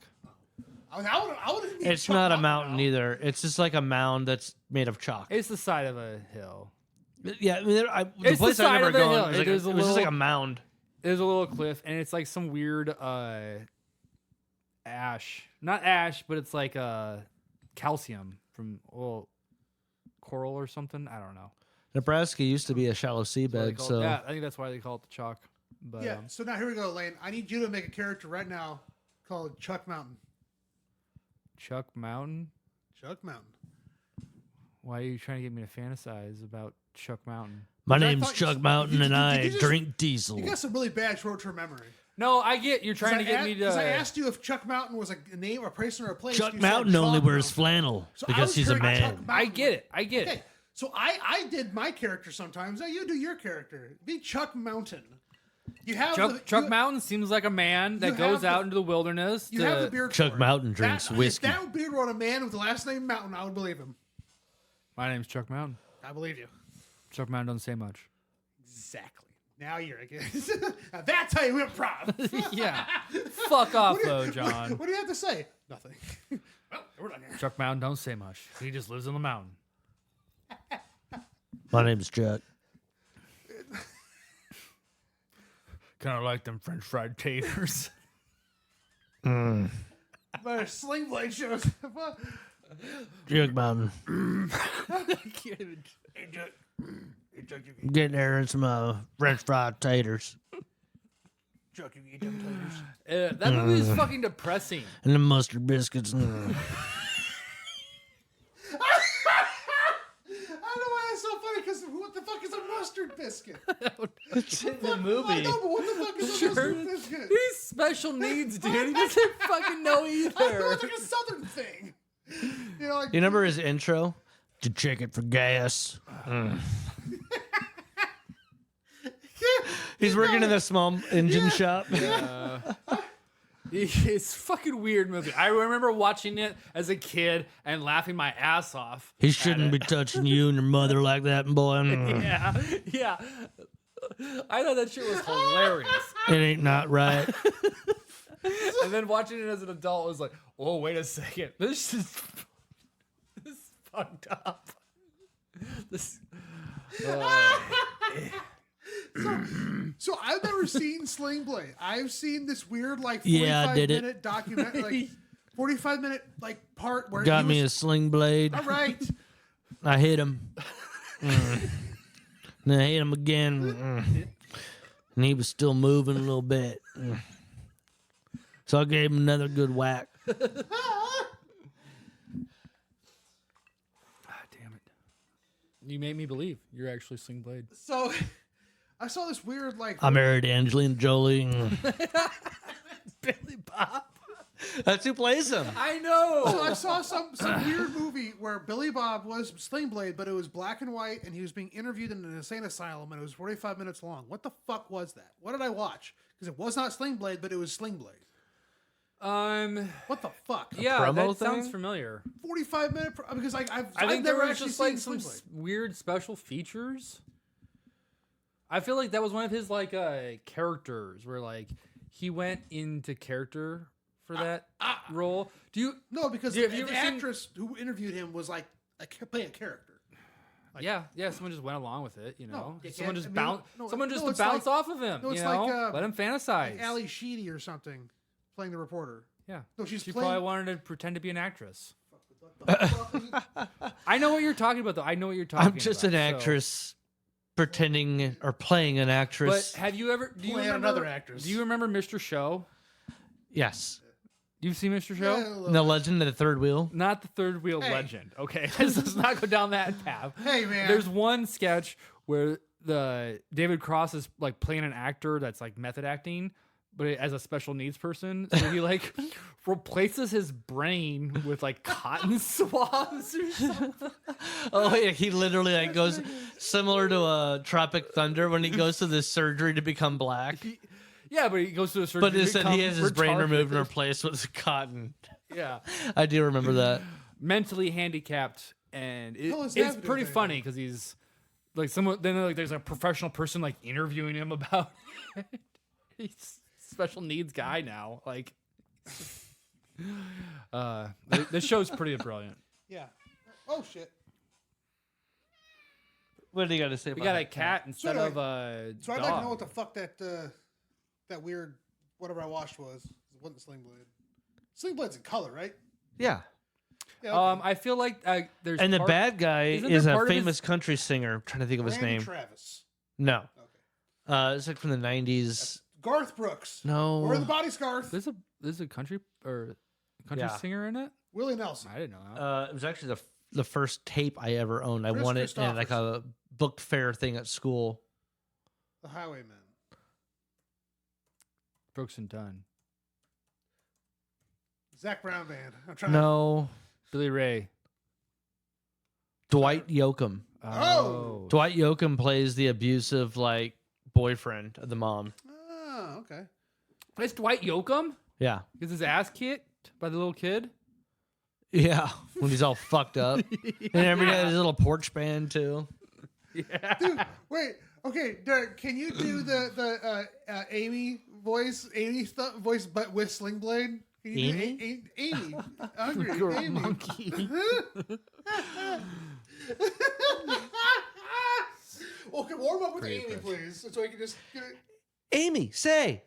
I would It's not a mountain either. It's just like a mound that's made of chalk. It's the side of a hill. Yeah, I mean, the It's the place side I of remember the going hill. was, like It is a it was just like a little- mound. There's a little cliff, and it's like some weird ash. Not ash, but it's like calcium from coral or something. I don't know. Nebraska used to be a shallow That's why they seabed, call it- so yeah, I think that's why they call it the chalk. But Yeah. So now here we go, Lane. I need you to make a character right now called Chuck Mountain. Chuck Mountain. Chuck Mountain. Why are you trying to get me to fantasize about Chuck Mountain? my I name's thought- Chuck Mountain did and you I just- drink diesel. You got some really bad short-term memory. No, I get you're trying to get me to. Because I asked you if Chuck Mountain was a name, or a place, or a place. Chuck you said Mountain only Chalk wears Mountain. flannel So I because was he's a hearing Chuck man. I Mountain. get it. I get Okay, it. so I did my character sometimes. Now you do your character. Be Chuck Mountain. You have Chuck Mountain seems like a man you that have goes the- out into the wilderness. You have the to, beard. Chuck for it. Mountain drinks That- whiskey. If that beard were on a man with the last name Mountain, I would believe him. My name's Chuck Mountain. I believe you. Chuck Mountain doesn't say much. Exactly. Now you're again. Now that's how you improv. Yeah. Fuck off, What do you- though, John. What do you have to say? Nothing. Well, we're done here. Chuck Mountain don't say much. He just lives on the mountain. My name's Chuck. Kind of like them French fried taters. But Sling Blade shows. Chuck Mountain. Getting there and some French fried taters Chuck, you eat them taters. That movie is fucking depressing. and the mustard biscuits. I don't know why that's so funny, because what the fuck is a mustard biscuit? It's in the I movie. know, but what the fuck is a mustard biscuit? He's special needs, dude. He doesn't fucking know I know either. it's like a southern thing. You know, like You remember his intro? To check it for gas. He's working in the small engine shop. It's a fucking weird movie. I remember watching it as a kid and laughing my ass off. He shouldn't be touching you and your mother like that, boy. Yeah, yeah. I thought that shit was hilarious. It ain't not right. And then watching it as an adult was like, oh, wait a second. This is fucked up. This. So I've never seen Sling Blade. I've seen this weird like 45 Yeah, I did it. minute document, like 45 minute like part where Got he me a was, sling blade. all right. I hit him. Then I hit him again. And he was still moving a little bit. So I gave him another good whack. God damn it. You made me believe you're actually Sling Blade. So I saw this weird like I married Angelina Jolie. Billy Bob. That's who plays him. I know. So I saw some weird movie where Billy Bob was Sling Blade, but it was black and white, and he was being interviewed in an insane asylum, and it was 45 minutes long. What the fuck was that? What did I watch? Because it was not Sling Blade, but it was Sling Blade. What the fuck? Yeah, promo that sounds thing? familiar. 45 minute because I've I think there never was actually just seen like some Sling Blade. weird special features. I feel like that was one of his like characters where like he went into character for that role. Do you? No, because Yeah, have the you ever seen- actress who interviewed him was like playing a character. Yeah, someone just went along with it, you know. you Someone can't- just I mean, bounce. no, someone just no, it's bounce like- off of him. no, You it's know, like, let him fantasize. Like Ali Sheedy or something playing the reporter. Yeah, No, she's she playing- probably wanted to pretend to be an actress. I know what you're talking about, though. I know what you're talking about. I'm just an so- actress pretending or playing an But actress. have you ever? Do you Playing remember another actress. Do you remember Mr. Show? Yes. You've seen Mr. Show? The legend of the third wheel. Not the third wheel Hey. legend. Okay, let's not go down that path. Hey, man. There's one sketch where the David Cross is like playing an actor that's like method acting, but as a special needs person, so he like replaces his brain with like cotton swabs or something. Oh yeah, he literally like goes similar to Tropic Thunder when he goes to the surgery to become black. Yeah, but he goes to the surgery. But it said he has his brain retarded. removed and replaced with cotton. Yeah, I do remember that. mentally handicapped, and Hell is it's that pretty doing? funny because he's like someone. Then like there's a professional person like interviewing him about. He's a special needs guy now. Like, this show's pretty brilliant. Yeah. Oh shit. What do you got to say We about got a that cat instead anyway, of a So I'd dog. like to know what the fuck that weird whatever I watched was. It wasn't Sling Blade. Sling Blade's in color, right? Yeah. Yeah. Okay. I feel like there's And the part- bad guy isn't is there a part of his- famous country singer. I'm trying to think of his Randy name. Travis. No. Okay. It's like from the 90s. Garth Brooks. No. Or the body scarf. There's a country Yeah. singer in it. Willie Nelson. I didn't know that. It was actually the first tape I ever owned. I Chris won it in like a book fair thing at school. The Highwayman. Brooks and Dunn. Zach Brown Band. I'm trying No. Billy Ray. Dwight Yoakam. Oh! Dwight Yoakam plays the abusive like boyfriend of the mom. Oh, okay. It's Dwight Yoakam. Yeah. Gets his ass kicked by the little kid. Yeah. When he's all fucked up. And every day his little porch band too. Yeah. Dude, wait. Okay, Derek, can you do the Amy voice, voice, but with Sling Blade? Can you Amy? do Amy? Hungry. You're a Amy. monkey. Okay, warm up with Pretty Amy, impressive. please, so I can just get it. Amy, say,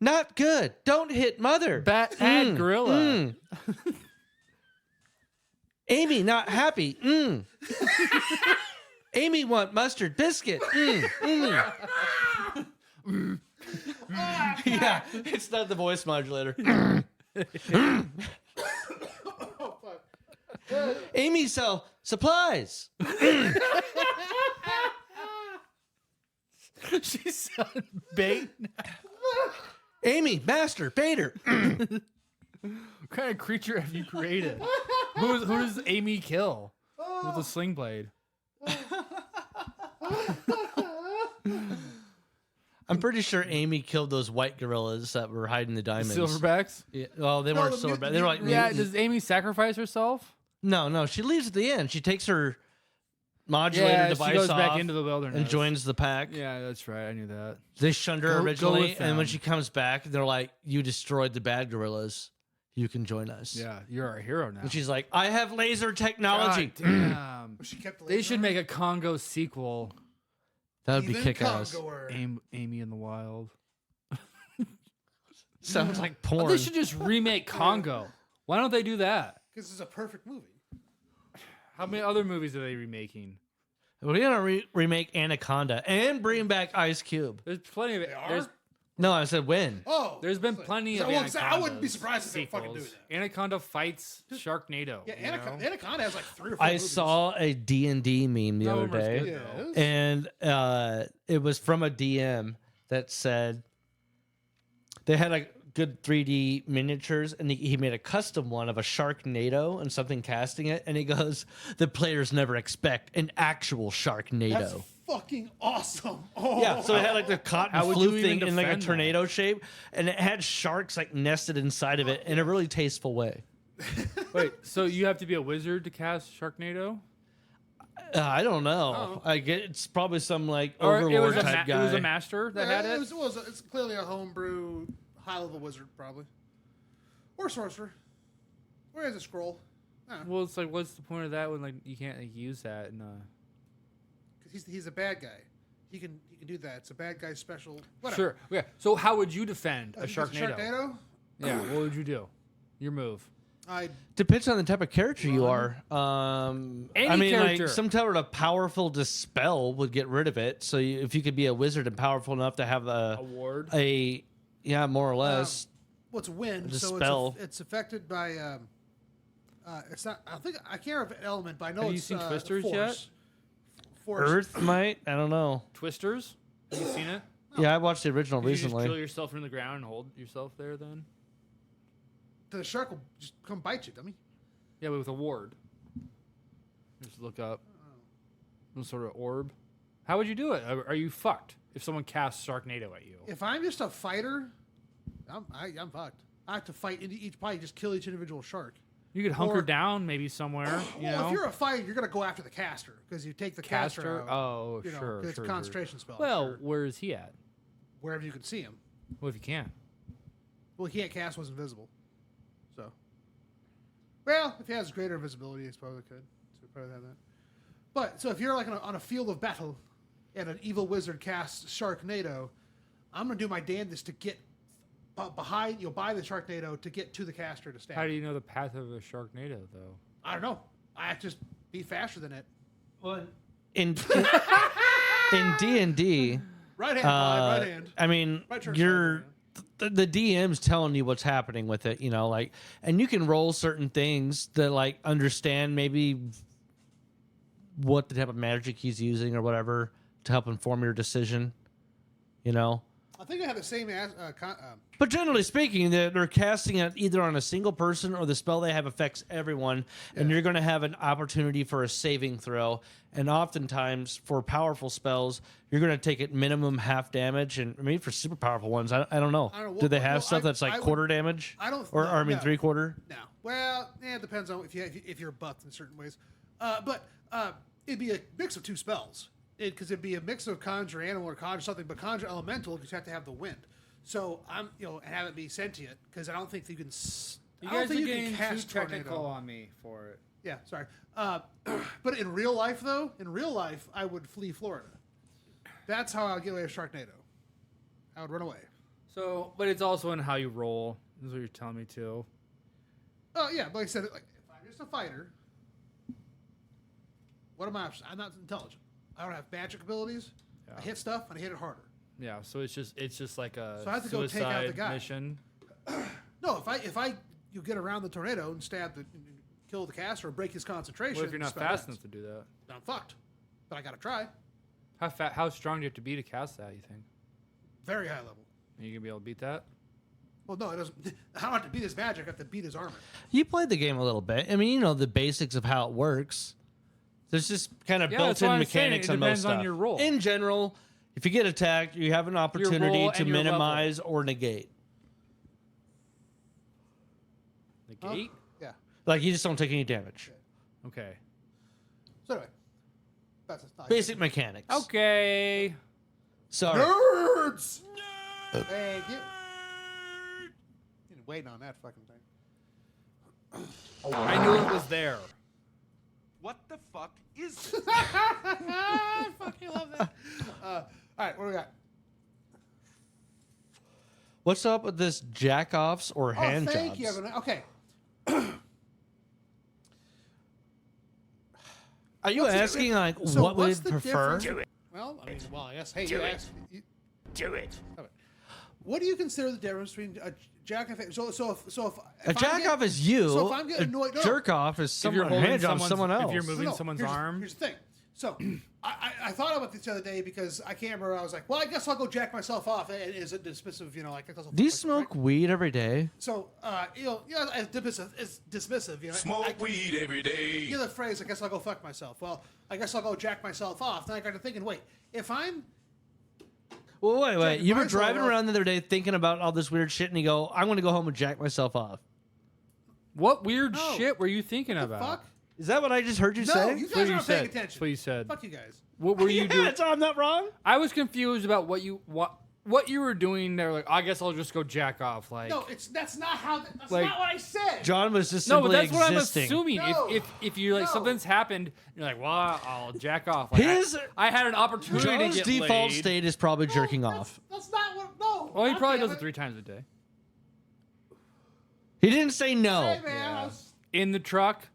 not good. Don't hit mother. Bad gorilla. mm. Amy, not happy. Mm. Amy want mustard biscuit. Yeah, it's not the voice modulator. Oh, fuck. Amy sell supplies. She's selling bait. Amy, master, baiter. What kind of creature have you created? Who does Amy kill with a sling blade? I'm pretty sure Amy killed those white gorillas that were hiding the diamonds. Silverbacks? Yeah, well, they No, weren't the mut- silverback. They were like Yeah, mutants. does Amy sacrifice herself? No, she leaves at the end. She takes her modulator device she goes off back into the wilderness. and joins the pack. Yeah, that's right. I knew that. They shunned her Go originally, with and when them. she comes back, they're like, "You destroyed the bad gorillas. You can join us." Yeah, you're our hero now. And she's like, "I have laser technology." God damn. She kept the They laser should on? make a Congo sequel. That would be Even kick ass. Congoer. Amy in the Wild. Sounds like porn. They should just remake Congo. Why don't they do that? Because it's a perfect movie. How many other movies are they remaking? We're gonna remake Anaconda and bring back Ice Cube. There's plenty of it. are? No, I said when. Oh, There's been plenty of I wouldn't be Anacondas surprised if they fucking do sequels. that. Anaconda fights Sharknado. Yeah, you know? Anaconda has like 3 or 4 I movies. saw a D&D meme the That other one was day. good, Yeah, though. it was- And it was from a DM that said they had like good 3D miniatures, and he made a custom one of a Sharknado and something casting it, and he goes, "The players never expect an actual Sharknado." That's fucking awesome. Oh, Yeah, so it had like the cotton How would flu you even thing in like a defend that? tornado shape, and it had sharks like nested inside of it in a really tasteful way. Wait, so you have to be a wizard to cast Sharknado? I don't know. I get it's probably some like Or it was overlord a type it was guy. a master that had it? It's clearly a homebrew high-level wizard, probably, or sorcerer, or has a scroll. Well, it's like, what's the point of that when like you can't like, use that? And Because he's a bad guy. He can do that. It's a bad guy special. Whatever. sure, yeah. So how would you defend a Against Sharknado? Sharknado? Yeah, what would you do? Your move. I Depends on the type of character you are. Any I mean, character. like some type of powerful dispel would get rid of it. So if you could be a wizard and powerful enough to have Award. yeah, more or less. what's wind? The So spell. it's affected by. It's not. I can't remember an element, but I know Have you it's seen Twisters force. yet? Force. Earth might. I don't know. Twisters? Have you seen it? Yeah, I watched the original You just recently. drill yourself into the ground and hold yourself there then? The shark will just come bite you, dummy. Yeah, but with a ward. Just look up. Some sort of orb. How would you do it? Are you fucked? If someone casts Sharknado at you. If I'm just a fighter, I'm fucked. I have to fight into each probably just kill each individual shark. You could hunker down maybe somewhere. Well, if you're a fighter, you're gonna go after the caster because you take the caster out. Oh, you know, sure. 'cause it's a concentration spell. Well, sure. where is he at? Wherever you can see him. Well, if you can. Well, he can't cast was invisible. So. Well, if he has greater invisibility, he probably could. So probably have that. But so if you're like on a field of battle, and an evil wizard casts Sharknado, I'm gonna do my damnedest to get behind, by the Sharknado to get to the caster to stab. How do you know the path of a Sharknado, though? I don't know. I have to just be faster than it. Well, in D&D, Right hand, right hand. I mean, Right turn, you're side, the DM's telling you what's happening with it, like, and you can roll certain things that like understand maybe what the type of magic he's using or whatever to help inform your decision, I think I have the same But generally speaking, they're casting it either on a single person or the spell they have affects everyone, and you're going to have an opportunity for a saving throw. And oftentimes, for powerful spells, you're going to take it minimum half damage, and maybe for super powerful ones, I don't know. Do they have stuff that's like quarter damage? I don't. Or no, I mean, no. 3/4. No. Well, it depends on if you're buffed in certain ways. But it'd be a mix of two spells. Because it'd be a mix of conjure animal or conjure something, but conjure elemental because you have to have the wind. So I'm, and have it be sentient because I don't think you can. You I don't guys are think you getting can cast too technical tornado. on me for it. Yeah, sorry. But in real life, though, I would flee Florida. That's how I would get away with Sharknado. I would run away. So, but it's also in how you roll. Is what you're telling me too. Oh yeah, but like I said, like if I'm just a fighter, what are my options? I'm not intelligent. I don't have magic abilities. Yeah. I hit stuff and I hit it harder. Yeah, so it's just like a So I have to go take out the suicide guy. mission. No, if I you get around the tornado and stab and kill the caster or break his concentration. What if you're not spell fast ends. enough to do that? Then I'm fucked. But I gotta try. How strong do you have to be to cast that? You think? Very high level. Are you gonna be able to beat that? Well, no, it doesn't. I don't have to beat his magic. I have to beat his armor. You played the game a little bit. I mean, the basics of how it works. There's just kind of Yeah, that's what built-in I'm saying. mechanics It on most depends on stuff. your roll. In general, if you get attacked, you have an opportunity roll to and your level. minimize or negate. The gate? Yeah. Like, you just don't take any damage. Okay. So anyway, that's not Basic mechanics. Okay. Sorry. Nerds. Thank you. Been waiting on that fucking thing. I knew it was there. What the fuck is this? I fucking love that. All right, what do we got? What's up with this jack-offs or hand thank jobs? you, Evan. Okay. Are you asking, like, So what what's we'd the prefer? difference- Well, I mean, I guess. Hey, you asked. Do it. What do you consider the difference between a jack off? So if A jack-off is you. So if I'm getting annoyed, no. Jerk-off is If you're someone. holding Hand job is someone else. if you're moving No, someone's here's arm. Here's the thing. So I thought about this the other day because I can't remember. I was like, well, I guess I'll go jack myself off. And is it dismissive? Like Do you smoke weed every day? So it's dismissive. It's dismissive. Smoke weed every day. You know the phrase, I guess I'll go fuck myself. Well, I guess I'll go jack myself off. Then I got to thinking, wait, if I'm Well, wait. Jacking You were myself driving off. around the other day thinking about all this weird shit, and you go, "I'm going to go home and jack myself off." What weird No. shit were you thinking the about? fuck? Is that what I just heard you No, say? you That's what guys you aren't said. paying attention. That's what you said. Fuck you guys. What were you doing? So I'm not wrong. I was confused about what you were doing there. Like, I guess I'll just go jack off. Like, No, that's not how. That's Like- not what I said. John was just no, simply but that's what I'm existing. assuming. No. If you like No. something's happened, you're like, well, I'll jack off. Like, His- I had an opportunity John's to get default laid. state is probably jerking off. That's not what. No. Well, he probably God does damn it 3 times a day. He didn't say no. Hey man, I was- In the truck.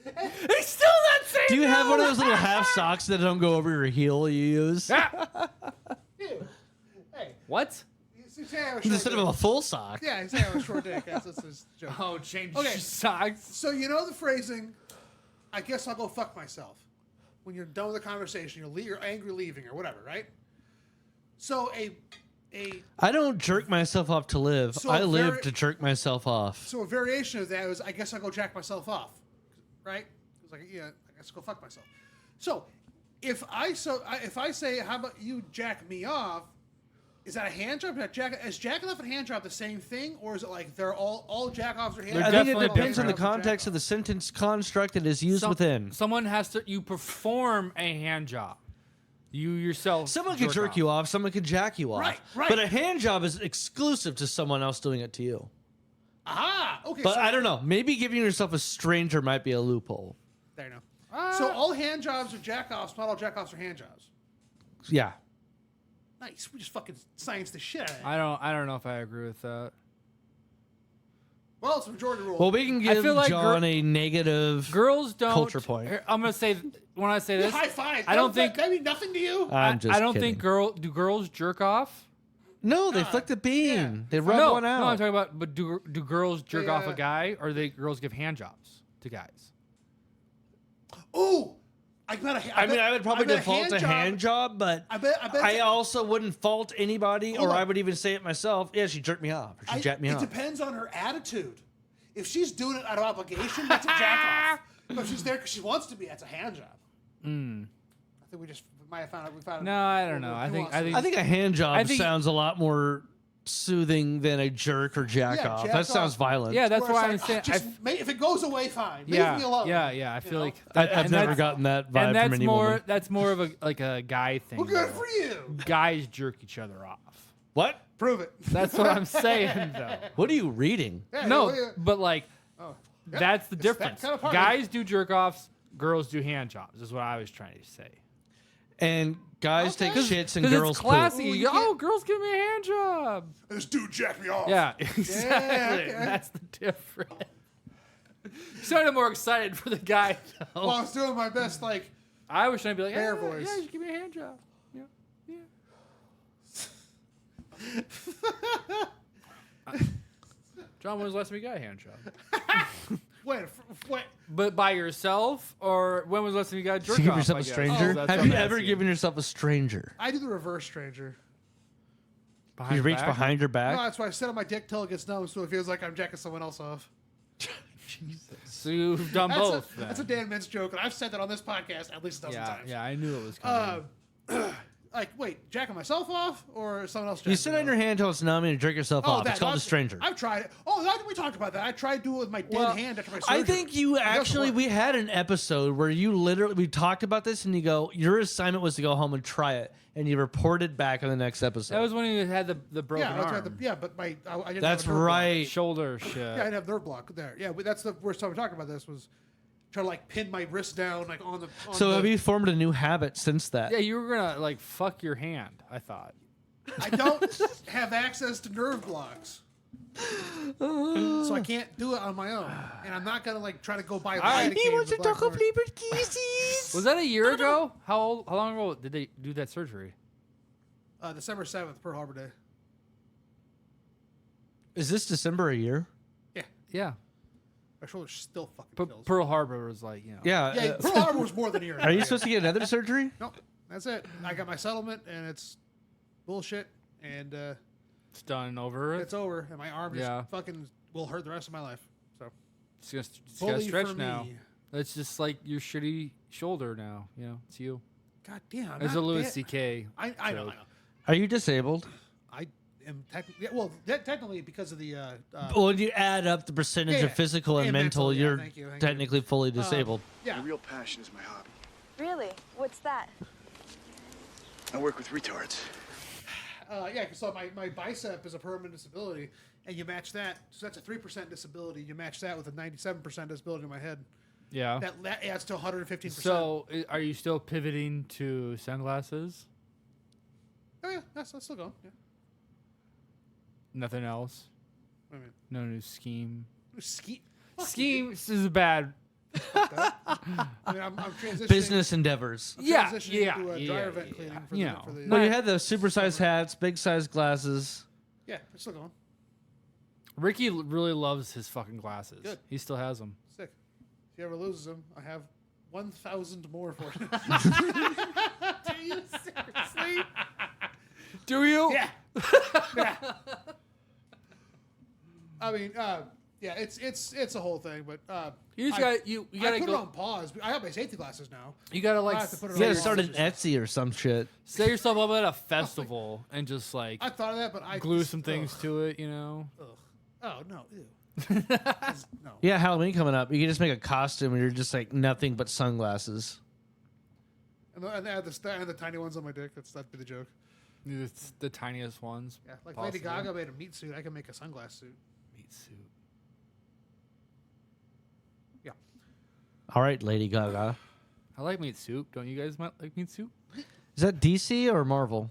He's still not saying Do you have no! one of those little half socks that don't go over your heel you use? Ah! Ew. Hey, What? you say I was short Instead of dick. a full sock. Yeah, you say I was short dick. That's his joke. Oh, change Okay. socks. So you know the phrasing, I guess I'll go fuck myself. When you're done with the conversation, you're angry leaving or whatever, right? So a I don't jerk myself off to live. So I live very- to jerk myself off. so a variation of that is I guess I'll go jack myself off, right? It's like, yeah, I guess I'll go fuck myself. So if I say, how about you jack me off? Is that a hand job? Is jacking off and hand job the same thing, or is it like they're all jack offs or hand jobs? I think it definitely depends on the different. context of the sentence construct it is used within. Someone has to. You perform a hand job. You yourself. Someone could jerk you off. Someone could jack you off. Right. But a hand job is exclusive to someone else doing it to you. Aha. Okay. But so, I don't know. Maybe giving yourself a stranger might be a loophole. There you know. So all hand jobs are jack offs. Not all jack offs are hand jobs. Yeah. Nice. We just fucking science the shit out of it. I don't know if I agree with that. Well, it's a majority rule. Well, we can give feel like John a negative Girls don't. culture point. I'm gonna say when I say this, high five. I don't think. that mean nothing to you. I'm just I don't kidding. think do girls jerk off? No, they flick the beam. yeah. They rub No, one out. no, I'm talking about. But do girls jerk off a Yeah. guy, or girls give hand jobs to guys? Ooh. I would probably default a hand job, but I bet I also wouldn't fault anybody, Hold or on. I would even say it myself. Yeah, she jerked me off. Or she jacked me it off. depends on her attitude. If she's doing it out of obligation, that's a jack off. But if she's there because she wants to be, that's a hand job. I think we might have found out. We found No, I don't know. I think I think a hand job I think- sounds a lot more soothing than a jerk or jack Yeah, off. jack That sounds off. violent. Yeah, that's where why I'm it's saying. if it goes away, fine. Leave Yeah, me alone. yeah. I feel know? like I've and never that's- gotten that vibe and that's from any more. woman. That's more of a guy thing. Well, good though. for you. Guys jerk each other off. What? Prove it. That's what I'm saying, though. What are you reading? Yeah, No, yeah. but like, Yeah, that's the it's that difference. kind of party. Guys do jerk offs. Girls do hand jobs. Is what I was trying to say. And guys Okay. take shits and 'Cause girls it's classy. Ooh, You you go, oh, can't- girls give me a hand job. This dude jacked me off. Yeah, exactly. okay. That's the difference. You sounded more excited for the guy. Though. Well, I was doing my best, like, I was trying to be like, Bear yeah, voice. yeah, just give me a hand job. Yeah. John, when was the last time you got a hand job? wait. But by yourself, or when was the last time you got a jerk To give off? yourself I a guess? stranger? Oh, that's Have what you I'm ever asking. given yourself a stranger? I do the reverse stranger. Behind You the reach back? behind your No, back? that's why I sit on my dick till it gets numb, so it feels like I'm jacking someone else off. So you've done both. That's a Dan Mintz joke, and I've said that on this podcast at least a dozen times. Yeah, I knew it was coming. Like, wait, jacking myself off or someone else? You sit on your hand till it's numb and you jerk yourself off. It's called a stranger. I've tried it. Oh, we talked about that. I tried to do it with my dead Well, hand after my surgery. I think you actually, we had an episode where you literally, we talked about this and you go, your assignment was to go home and try it. And you reported back on the next episode. That was when you had the broken Yeah, that's arm. right. But I didn't. That's have a nerve block. right. Shoulder shit. Yeah, I didn't have nerve block there. Yeah, but that's the worst time we talked about this was trying to like pin my wrist down like on the. So have you formed a new habit since that? Yeah, you were gonna like fuck your hand. I thought. I don't have access to nerve blocks. So I can't do it on my own, and I'm not gonna like try to go buy. Was that a year ago? How long ago did they do that surgery? December 7th, Pearl Harbor Day. Is this December a year? Yeah, My shoulder's still fucking but kills. Pearl Harbor was like, you know. Yeah. Yeah, Pearl Harbor was more than a year. Are you supposed to get another surgery? No, that's it. I got my settlement, and it's bullshit, and It's done and over. it's over, and my arm just Yeah. fucking will hurt the rest of my life. So It's gotta bully stretch for now. me. It's just like your shitty shoulder now. You know, it's you. God damn. It's a not Louis bad. C.K. I know. joke. Are you disabled? I am technically, technically because of the. Well, when you add up the percentage Yeah, of physical and and mental, mental, yeah, you're thank you. technically fully disabled. Yeah. My real passion is my hobby. Really? What's that? I work with retards. Yeah, so my bicep is a permanent disability, and you match that. So that's a 3% disability. You match that with a 97% disability in my head. Yeah. That adds to 115%. So, are you still pivoting to sunglasses? Oh, yeah, that's still going. Yeah. Nothing else. I mean, No new scheme. ski. Fuck Scheme is bad. I mean, I'm transitioning. Business endeavors. Yeah, transitioning yeah, to a yeah, dryer vent yeah. cleaning for You the, know. for the No, you had the supersized hats, big size glasses. yeah, it's still going. Ricky really loves his fucking glasses. Good. He still has them. Sick. If he ever loses them, I have 1,000 more for him. Do you seriously? Do you? Yeah. Yeah. I mean, Yeah, it's a whole thing, but You just got you gotta I put go. it on pause. I have my safety glasses now. You gotta I like have to put it You gotta on start an pause. Etsy or some shit. set yourself up at a festival and just like I thought of that, but I glue just- some things ugh, to it. You know. ugh. Oh no, ew. No. Yeah, Halloween coming up. You can just make a costume and you're just like nothing but sunglasses. And add the tiny ones on my dick. That'd be the joke. It's the tiniest ones. Yeah, like possible. Lady Gaga made a meat suit. I can make a sunglass suit. Meat suit. Yeah. All right, Lady Gaga. I like meat soup. Don't you guys like meat soup? Is that DC or Marvel?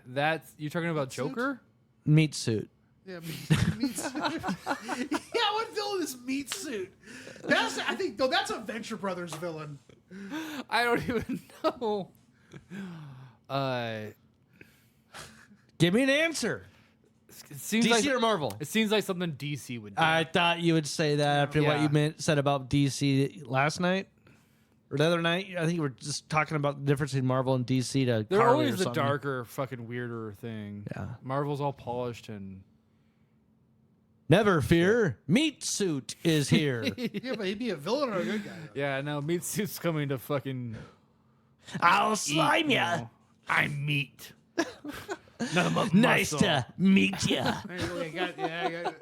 That's you're talking about Suit? Joker? Meat suit. Yeah, meat suit. Yeah, what villain is meat suit? I think that's a Venture Brothers villain. I don't even know. Give me an answer. It seems DC like or Marvel? it seems like something DC would do. I thought you would say that after what Yeah. you said about DC last night or the other night. I think you were just talking about the difference between Marvel and DC to They're Carly always or the something. darker, fucking weirder thing. Yeah. Marvel's all polished and Never fear, Meat Suit is here. Yeah, but he'd be a villain or a good guy. yeah. No, meat suit's coming to fucking I'll slime you ya. know. I'm meat. None of my Nice muscle. to meet ya. I got,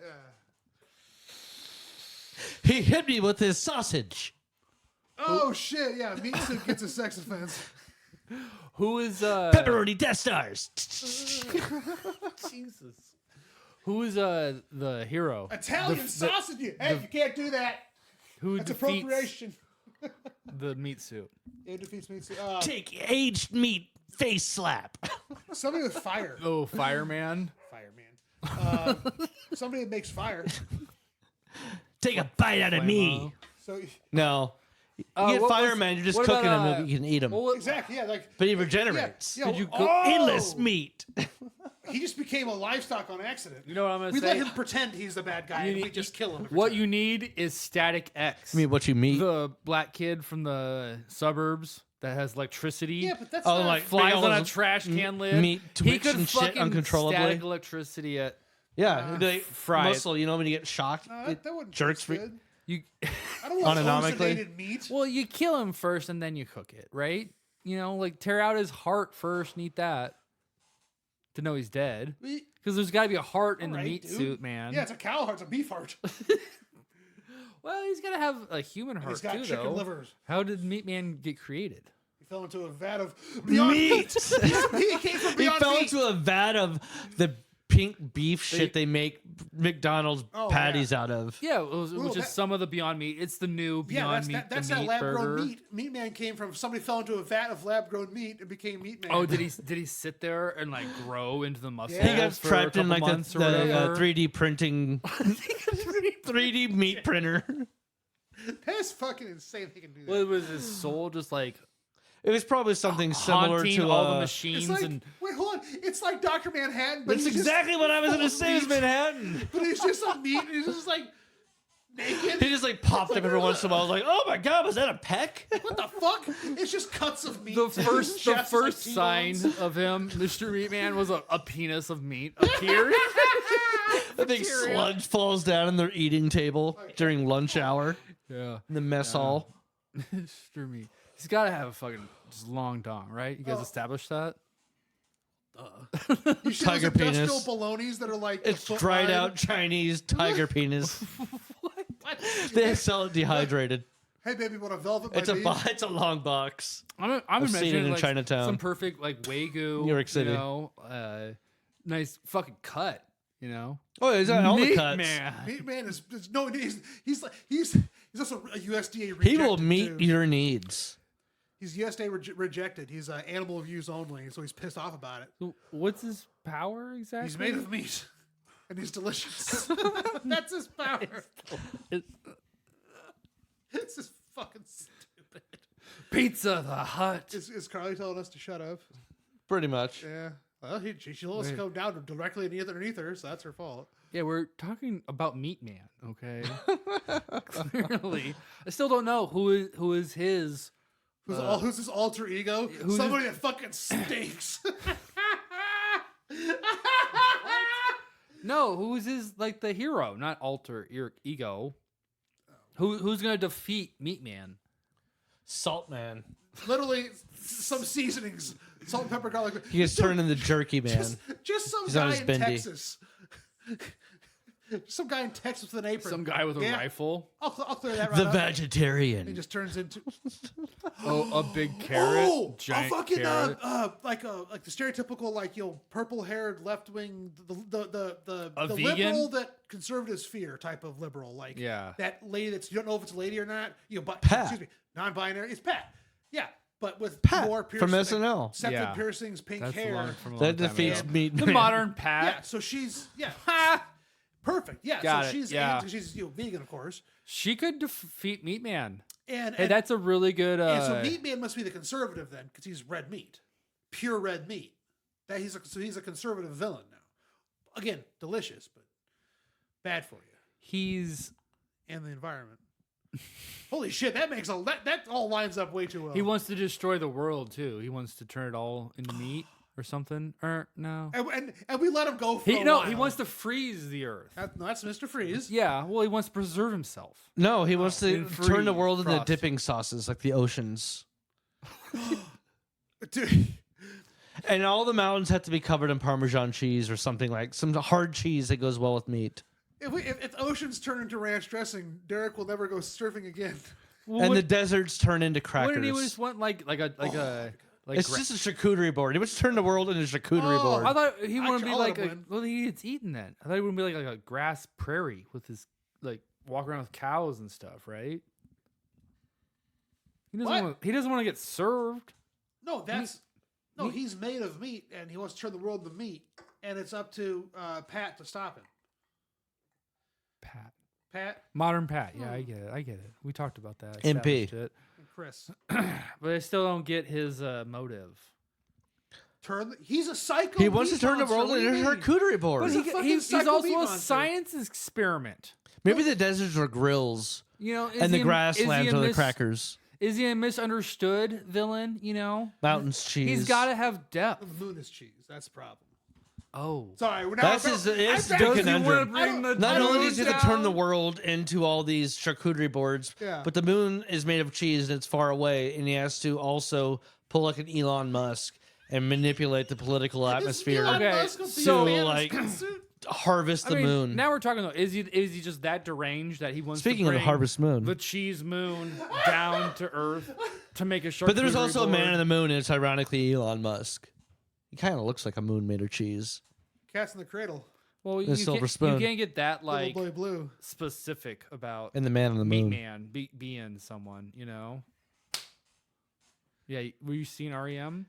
He hit me with his sausage. Oh shit! Yeah, meat suit gets a sex offense. Who is Pepperoni Death Stars. Jesus? Who is the hero? Italian sausage. Hey, you can't do that. Who That's defeats appropriation. the meat suit? It defeats meat suit. Take aged meat face slap. Somebody with fire. Oh, fireman. Fireman. Somebody that makes fire. Take a bite out of me. So No. You what get was- fireman, you're just what cooking about, him, you can eat him. Well, exactly, yeah, like But he regenerates. yeah, Could you oh, Endless meat. He just became a livestock on accident. you know what I'm gonna We say? let him pretend he's the bad guy, and we need- just kill him. What you need is Static X. I mean, what you meet. The black kid from the suburbs that has electricity. Yeah, but that's Oh, not like flies big on a old trash can lid. meat he twitch could and shit fucking uncontrollably. static electricity at Yeah, it'd be like fry it. muscle. You know when you get shocked, it that wouldn't jerks taste free. good. you. I don't want Autonomically? ozonated meat. Well, you kill him first and then you cook it, right? You know, like tear out his heart first and eat that to know he's dead. We- Because there's got to be a heart in the Alright, meat dude. suit, man. Yeah, it's a cow heart. It's a beef heart. Well, he's got to have a human heart He's got too, chicken though. livers. How did Meat Man get created? He fell into a vat of Beyond Meat. He came from He Beyond fell Meat. into a vat of the pink beef shit they make McDonald's Oh, patties out of. Yeah, it was Ooh, just that- some of the Beyond Meat. It's the new Yeah, Beyond that's Meat. that's the that meat lab burger. grown meat. Meat Man came from somebody fell into a vat of lab grown meat and became Meat Man. Oh, did he sit there and like grow into the muscle? Yeah. He got for trapped a in like couple months the or whatever? 3D printing, 3D meat printer. That's fucking insane. He can do that. Well, was his soul just like It was probably something similar haunting to all the It's machines like and wait, hold on. It's like Dr. Manhattan, but That's he's exactly what I was full going of to say. Is meat. Manhattan. But he's just a meat. And he's just like naked. He just like popped up every once in a while. I was like, "Oh my god, was that a peck?" What the fuck? It's just cuts of meat. the first Chef's like sign T-bones. of him, Mr. Meatman, was a penis of meat appeared. A big sludge falls down in their eating table during lunch hour yeah, in the mess hall. Mr. Meat. He's got to have a fucking just long dong, right? You guys established that? You see Tiger those industrial penis. bolognas that are like It's a foot dried wide? out Chinese tiger penis. They sell it dehydrated. Hey baby, what a velvet It's might a be. it's a long box. I'm I've seen imagining it in like Chinatown. some perfect like Wagyu, New York City. You know, nice fucking cut. You know, Oh, is that all the Meat cuts? Man. Meat Man is no. He's also a USDA rejected. He will meet too. your needs. He's USDA rejected. He's animal of use only, so he's pissed off about it. So what's his power exactly? He's made of meat, and he's delicious. That's his power. This is fucking stupid. Pizza the Hut. Is Carly telling us to shut up? Pretty much. Yeah. Well, she let us go down directly underneath her, so that's her fault. Yeah, we're talking about Meat Man. Okay, clearly, I still don't know who is his. Who's his alter ego? who's Somebody that fucking stinks. No, who's his like the hero, not alter ego? Who's gonna defeat Meat Man? Salt Man. Literally, some seasonings, salt and pepper, garlic. He gets turned into Jerky Man. Just some He's on guy his in bendy. Texas. Some guy in Texas with an apron. Some guy with a rifle. I'll clear that right The up. vegetarian. He just turns into Oh, a big carrot. oh, Giant a fucking carrot. like the stereotypical like purple-haired left-wing the A vegan? liberal that conservatives fear type of liberal, like that lady that's you don't know if it's a lady or not, but Pat. excuse me, non-binary. It's Pat, yeah, but with Pat more from piercing, SNL. septum piercings, pink That's hair. from a long That time defeats ago. Meat The Man. modern Yeah, Pat. so she's perfect. Yeah, Got so it, she's yeah. she's vegan, of course. She could defeat Meat Man. And Hey, that's a really good. and so Meat Man must be the conservative then, because he's red meat, pure red meat. That so he's a conservative villain now. Again, delicious, but bad for you He's and the environment. Holy shit, that makes that all lines up way too well. he wants to destroy the world too. He wants to turn it all into meat or something. Or no. and we let him go for a No, while. he wants to freeze the earth. No, that's Mr. Freeze. Yeah, well, he wants to preserve himself. No, he wants to And turn the free world into frost. dipping sauces like the oceans. Dude, And all the mountains have to be covered in Parmesan cheese or something like some hard cheese that goes well with meat. if oceans turn into ranch dressing, Derek will never go surfing again. Well, And the deserts turn into crackers. wouldn't he just want like It's just a charcuterie board. He wants to turn the world into a charcuterie Oh, board. I thought he wanted to be I'll like let him well, he gets eaten then. I thought he would be like a grass prairie with his like walk around with cows and stuff, right? He doesn't What? want. He doesn't want to get served. No, he's made of meat, and he wants to turn the world into meat, and it's up to Pat to stop him. Pat, Modern Pat. Yeah, I get it. I get it. We talked about that. MP. established it. and Chris. But I still don't get his motive. He's a psycho. He wants to meat turn the monster. world What do into you a mean? charcuterie board. But But a fucking he's psycho also meat a monster. science experiment. Maybe the deserts are grills You know, and the grasslands are the crackers. Is he a misunderstood villain? You know, Mountains cheese. he's got to have depth. The moon is cheese. That's the problem. Oh, Sorry, we're now. That's his it's the does he conundrum. want to bring the Not only moon does he have to turn the down? world into all these charcuterie boards, Yeah. but the moon is made of cheese and it's far away, and he has to also pull like an Elon Musk and manipulate the political atmosphere Elon Okay, Musk will be so, a man in a like, suit. to harvest the I mean, moon. Now we're talking though. Is he just that deranged that he wants Speaking to of the bring harvest moon. the cheese moon down to Earth to make a short? But there's also a man in the moon, and it's ironically Elon Musk. He kind of looks like a moon made of cheese. Cats in the cradle. Well, the silver you spoon. can't get that like Little boy blue. specific about And the man on the Meat moon. Man being someone, you know. Yeah, were you seeing REM?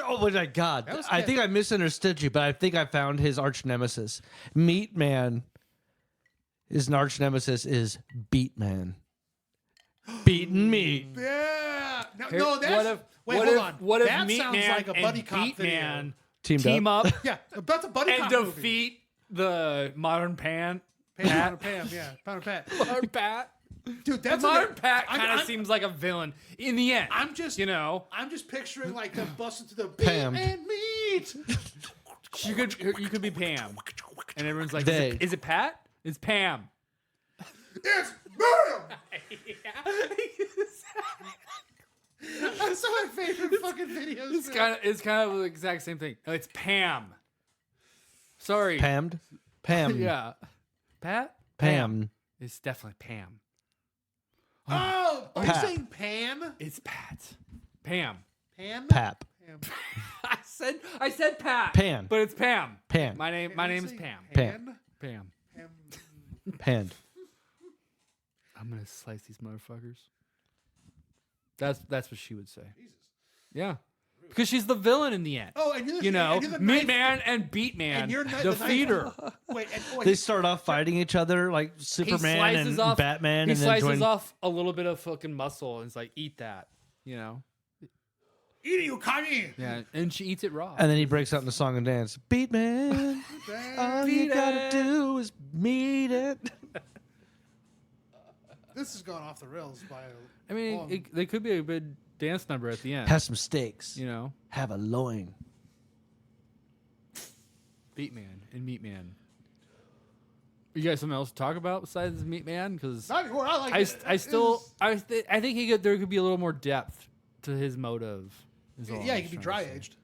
Oh my God! That was I good. think I misunderstood you, but I think I found his arch nemesis. Meat Man. His arch nemesis is Beet Man. Beaten meat. Yeah. No, Here- no, that's. Wait, what hold if, on. What if that Meat sounds Man like a buddy and cop Beat video. Man Team up Yeah, that's a buddy and cop movie. defeat the modern Pam, yeah, Pound Pat. Modern Pat. Dude, that's Modern a, Pat I'm- kind of I'm- seems like a villain in the end. I'm just, you know, I'm just picturing like them busting to the Pam. beat and meat. you could be Pam, and everyone's like, They. is it Pat? It's Pam. It's Miriam. That's some of my favorite fucking videos. It's kind of the exact same thing. No, it's Pam. Sorry. Pammed? Pam. Yeah. Pat? Pam. It's definitely Pam. Oh, are Pat. you saying Pan? It's Pat. Pam. Pan? Pap. Pam. I said Pat. Pan. But it's Pam. Pan. My name is Say Pam. Pam. Pam. Pam. Panned. I'm gonna slice these motherfuckers. That's what she would say. Yeah. Because she's the villain in the end. Oh, and you're the, You know, and you're the Meat knife- Man and Beat Man and you're defeat her. Wait, and, They start off fighting each other like Superman and Batman, He and then slices join. off a little bit of fucking muscle and it's like, eat that. You know? eat you, Kanye. Yeah. And she eats it raw. And then he breaks out in the song and dance. Beat Man, all you Beat gotta it. do is meet it. This has gone off the rails by. I mean, they could be a good dance number at the end. Have some steaks. You know? Have a loin. Beat Man and Meat Man. You guys something else to talk about besides Meat Man? Because Not anymore. I like I it. still I think there could be a little more depth to his motive. is all Yeah, I'm he could be just trying to say. dry aged.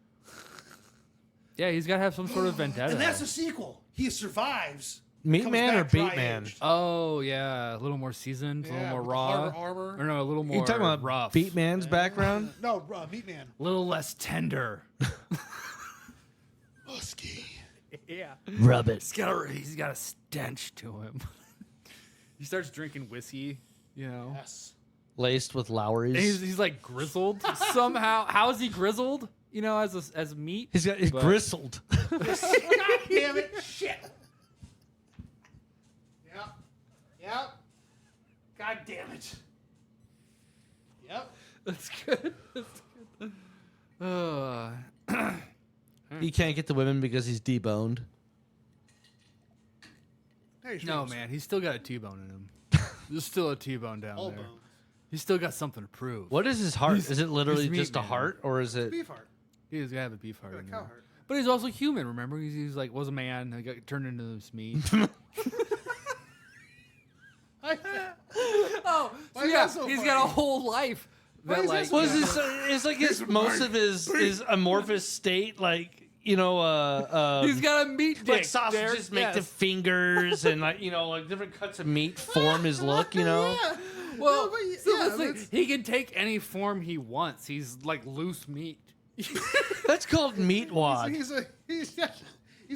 Yeah, he's got to have some sort of vendetta. And that's a sequel. He survives. Meat comes Man or back Beat dry Man? aged. Oh yeah, a little more seasoned, a little more with the raw, harder armor. or no, a little more You talking about rough, Beat Man's background? No, Meat Man. a little less tender. Husky. Yeah, Rub it. he's got a stench to him. He starts drinking whiskey, you know. Yes. Laced with Lowry's. And he's like grizzled somehow. How is he grizzled? You know, as meat. He's But- gristled. God damn it. Shit. Yep. Yep. God damn it. Yep. That's good. That's good. He can't get the women because he's deboned. Hey, No, man, he's still got a T-bone in him. There's still a T-bone down All there. bones. He's still got something to prove. What is his heart? Is it literally he's meat just a man. heart, or is it? Beef heart. He's gonna have a beef heart. Got a in cow there. heart. But he's also human. Remember, he's like was a man. He got turned into this meat. Oh, Why is that so he's funny? got a whole life. Why That is that like so Well, funny? it's like most of his amorphous state, like he's got a meat dick. like sausages there. make the Yes. fingers, and like like different cuts of meat form his look. Yeah. Well, No, but so yeah, listen, that's- he can take any form he wants. He's like loose meat. That's called meat wad. He's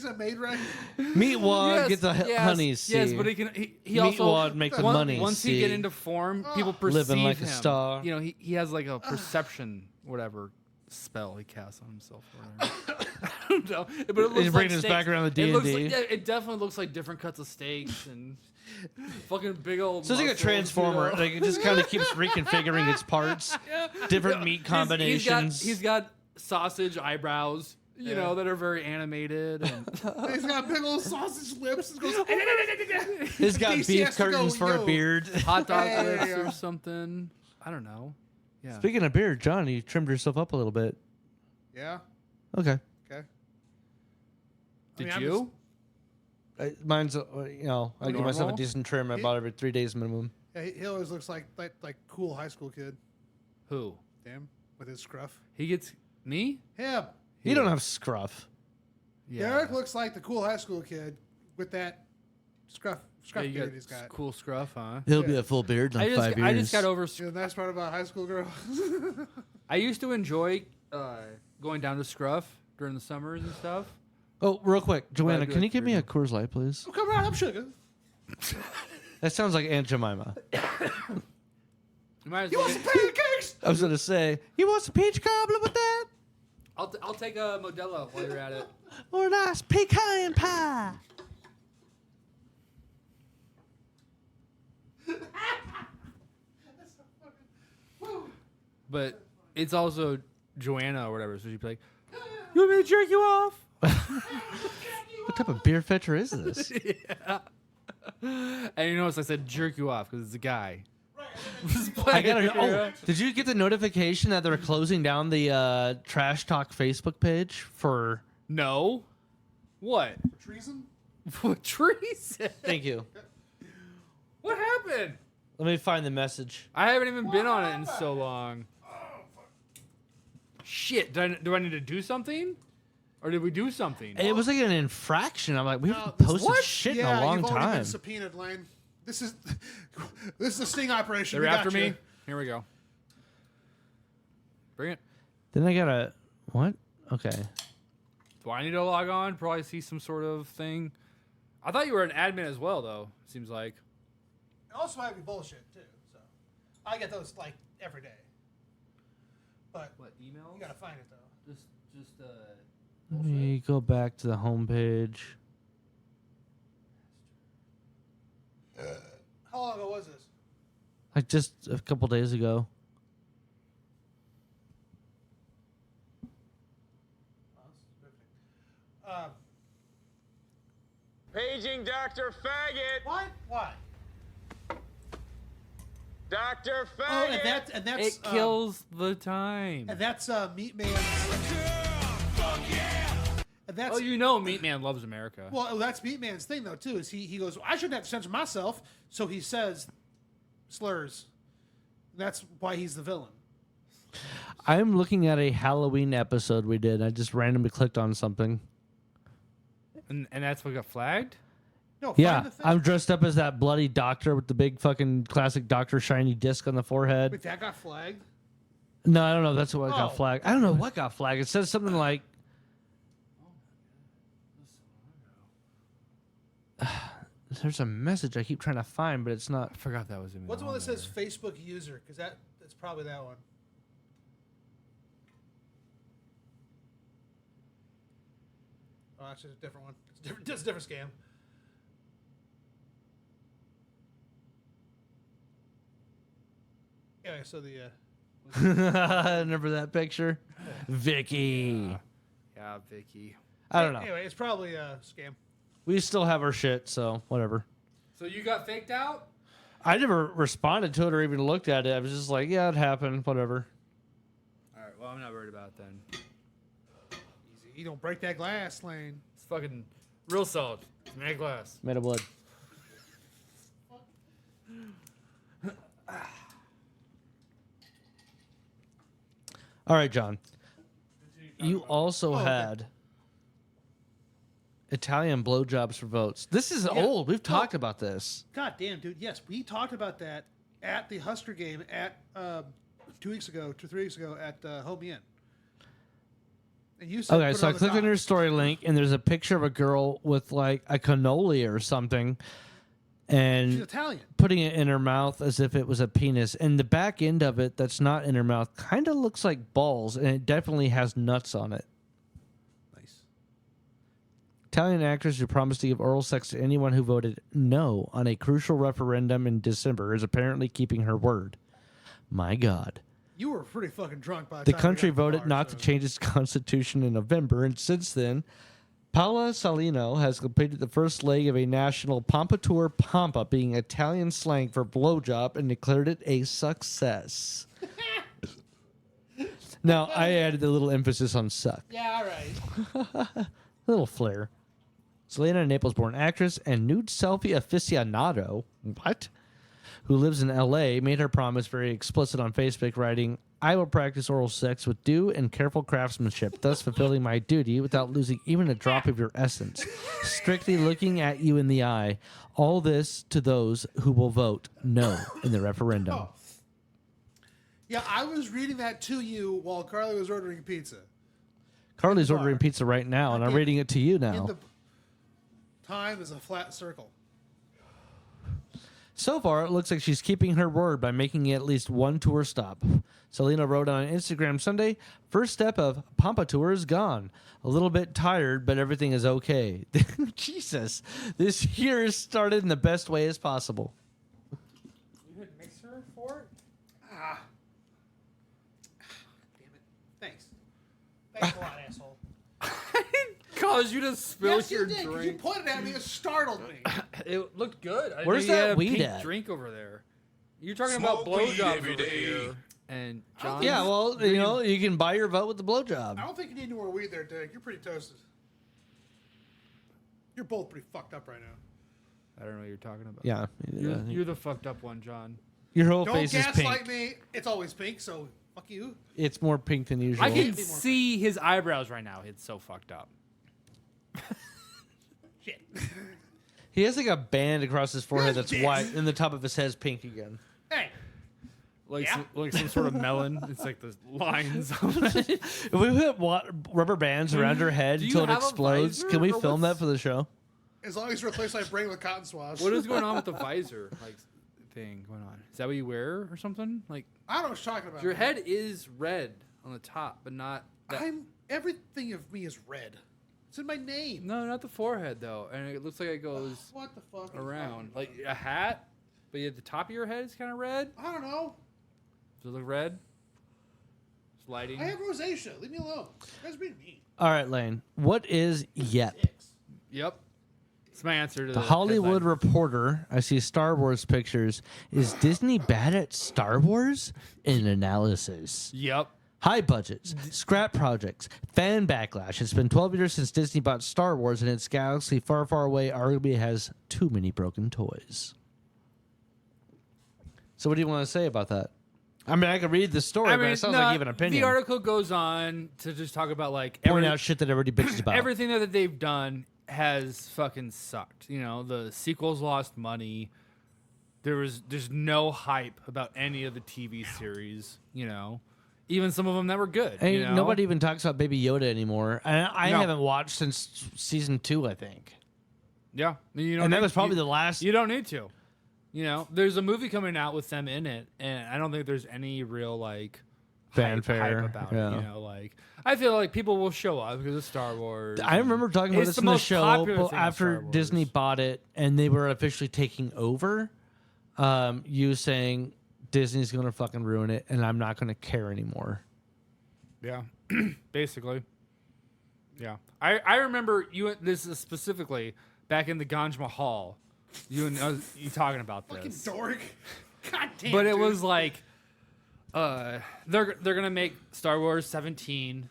a maid right? Meat wad get the honeys. Yes, see. but he can. He Meat also wad make the once, money. Once he see. get into form, people perceive Living like a him. star. You know, he has like a perception, whatever spell he casts on himself. Whatever. I don't know, but it looks He's like bringing us steaks. back around the It looks D&D. like- yeah, it definitely looks like different cuts of steaks and fucking big old. So it's like a muscles, transformer. you know? Like it just kind of keeps reconfiguring its parts, different meat combinations. He's got sausage eyebrows. You know, that are very animated. And He's got big old sausage lips. It goes, He's got DC beef has to go, curtains for a yo. beard. hot dog Yeah, lips yeah. or something. I don't know. Yeah. Speaking of beard, John, you trimmed yourself up a little bit. Yeah. Okay. Okay. Did I'm you? Mine's, I give myself a Normal? decent trim about every 3 days minimum. Yeah, he always looks like cool high school kid. Who? Damn, with his scruff. He gets me? Him. You don't have scruff. Yeah. Derek looks like the cool high school kid with that scruff Yeah, you beard got he's got. cool scruff, huh? He'll be a full beard in I like 5 years. just got over. You know, the nice part about high school girls. I used to enjoy going down to Scruff during the summers and stuff. Oh, real quick, Joanna, I'd be can you like give me a beard. Coors Light, please? Oh, come around, I'm sugar. That sounds like Aunt Jemima. You might as You well want some get- pancakes? I was gonna say, you want some peach cobbler with that, I'll take a Modelo while you're at it. or a nice pecan pie? But it's also Joanna or whatever, so she'd be like, "You want me to jerk you off?" What type of beer fetcher is this? And you notice I said jerk you off because it's a guy. I gotta. Did you get the notification that they're closing down the Trash Talk Facebook page for? No. What? Treason? What treason? Thank you. What happened? Let me find the message. I haven't even been on it in so long. Shit. Do I need to do something? Or did we do something? It was like an infraction. I'm like, we No, haven't this- posted what? shit Yeah, in a long you've already been time. subpoenaed, Lane. This is a sting operation. They're We after got me? you. Here we go. Bring it. Then I gotta what? Okay. Do I need to log on? Probably see some sort of thing. I thought you were an admin as well, though. Seems like. It also might be bullshit too. So I get those like every day. But What, email? you gotta find it though. Just Let me go back to the homepage. How long ago was this? Like just a couple days ago. Paging Dr. Faggot. What? Why? Dr. Oh, Faggot. and that's it kills the time. and that's Meat Man's That's Oh, you know, Meat Man loves America. well, that's Meat Man's thing though too. Is he goes, I shouldn't have to censor myself, so he says slurs. That's why he's the villain. I'm looking at a Halloween episode we did. I just randomly clicked on something. And that's what got flagged? No, find Yeah, the thing. I'm dressed up as that bloody doctor with the big fucking classic doctor shiny disc on the forehead. Wait, that got flagged. No, I don't know. That's what Oh. got flagged. I don't know what got flagged. It says something like. There's a message I keep trying to find, but it's not. I forgot that was even What's the on one that there. says Facebook user? Because that's probably that one. Oh, actually, it's a different one. It's a different scam. Anyway, so the Remember that picture? Vicky. Yeah, Vicky. I don't know. Anyway, it's probably a scam. We still have our shit, so whatever. So you got faked out? I never responded to it or even looked at it. I was just like, yeah, it happened. Whatever. All right, well, I'm not worried about it then. Easy. You don't break that glass, Lane. It's fucking real salt. It's made of glass. Made of wood. All right, John. You also okay. had Italian blowjobs for votes. This is old. We've talked about this. God damn, dude. Yes, we talked about that at the Husker game at 2 weeks ago, 3 weeks ago at Home Inn. And you said Okay, put it so I the clicked on top. your story link, and there's a picture of a girl with like a cannoli or something, She's and Italian. putting it in her mouth as if it was a penis. And the back end of it that's not in her mouth kind of looks like balls, and it definitely has nuts on it. Nice. Italian actress who promised to give oral sex to anyone who voted no on a crucial referendum in December is apparently keeping her word. My God. You were pretty fucking drunk by the The time we country got to the voted bar, not so- to change its constitution in November, and since then, Paola Salino has completed the first leg of a national Pompadour Pompa, being Italian slang for blowjob, and declared it a success. Now, I added a little emphasis on suck. Yeah, all right. A little flair. Selena, a Naples-born actress and nude selfie aficionado, who lives in L.A., made her promise very explicit on Facebook, writing, I will practice oral sex with due and careful craftsmanship, thus fulfilling my duty without losing even a drop of your essence, strictly looking at you in the eye. All this to those who will vote no in the referendum. Oh. Yeah, I was reading that to you while Carly was ordering pizza. Carly's bar. ordering pizza right now, and I'm Okay. reading it to you In now. the time is a flat circle. So far, it looks like she's keeping her word by making at least one tour stop. Selena wrote on Instagram Sunday, first step of Pampa tour is gone. A little bit tired, but everything is okay. Jesus, this year has started in the best way as possible. You had mixer for it? Damn it. Thanks. Thanks a lot, asshole. Caused you to spill Yes, your you did. 'Cause You drink. pointed at me. It startled me. It looked good. I Where's knew you that had a weed pink at? drink over there. You're talking Smoke about weed blowjobs every over day. here. And John. Yeah, well, you know, you can buy your vote with the blowjob. I don't think you need more weed there, Dick. You're pretty toasted. You're both pretty fucked up right now. I don't know what you're talking about. Yeah. You're the fucked up one, John. Your whole Don't face is gaslight pink. me. It's always pink, so fuck you. It's more pink than usual. I can be more see his eyebrows right now. It's so fucked up. Shit. He has like a band across his forehead Yes, that's yes. white, and the top of his head is pink again. Hey. Like, Yeah. like some sort of melon. It's like the lines on it. If we put rubber bands around her head Do you until it have a explodes, visor, can we or film that what's- for the show? As long as you replace my brain with cotton swabs. What is going on with the visor like thing going on? Is that what you wear or something? Like I don't know what you're talking about. your head is red on the top, but not that. Everything of me is red. It's in my name. No, not the forehead though. And it looks like it goes What the fuck? are you around talking like a hat, but at the top of your head is kind of red. about? I don't know. Does it look red? It's lighting. I have rosacea. Leave me alone. You guys are being mean. All right, Lane. What is Yep? Yep. It's my answer to The Hollywood headline. Reporter. I see Star Wars pictures. Is Disney bad at Star Wars? In analysis. Yep. High budgets, scrap projects, fan backlash. It's been 12 years since Disney bought Star Wars, and its galaxy far, far away arguably has too many broken toys. So what do you want to say about that? I mean, I could read the story, but it sounds like you have an opinion. The article goes on to just talk about like Point out shit that everybody bitches about. everything that they've done has fucking sucked. You know, the sequels lost money. There's no hype about any of the TV series. You know, even some of them that were good. And you know? nobody even talks about Baby Yoda anymore. I No. haven't watched since season 2, I think. Yeah, you And that was probably the last. You don't need to. You know, there's a movie coming out with them in it, and I don't think there's any real like Fanfare, hype about yeah. it. You know, like I feel like people will show up because of Star Wars. I remember talking about It's this the in the most show popular but thing on after Star Wars. Disney bought it and they were officially taking over. You saying Disney's going to fucking ruin it and I'm not going to care anymore. Yeah, basically. Yeah, I remember you. This is specifically back in the Ganj Mahal. You talking about Fucking this? dork. God damn. But it dude. was like, they're gonna make Star Wars 17,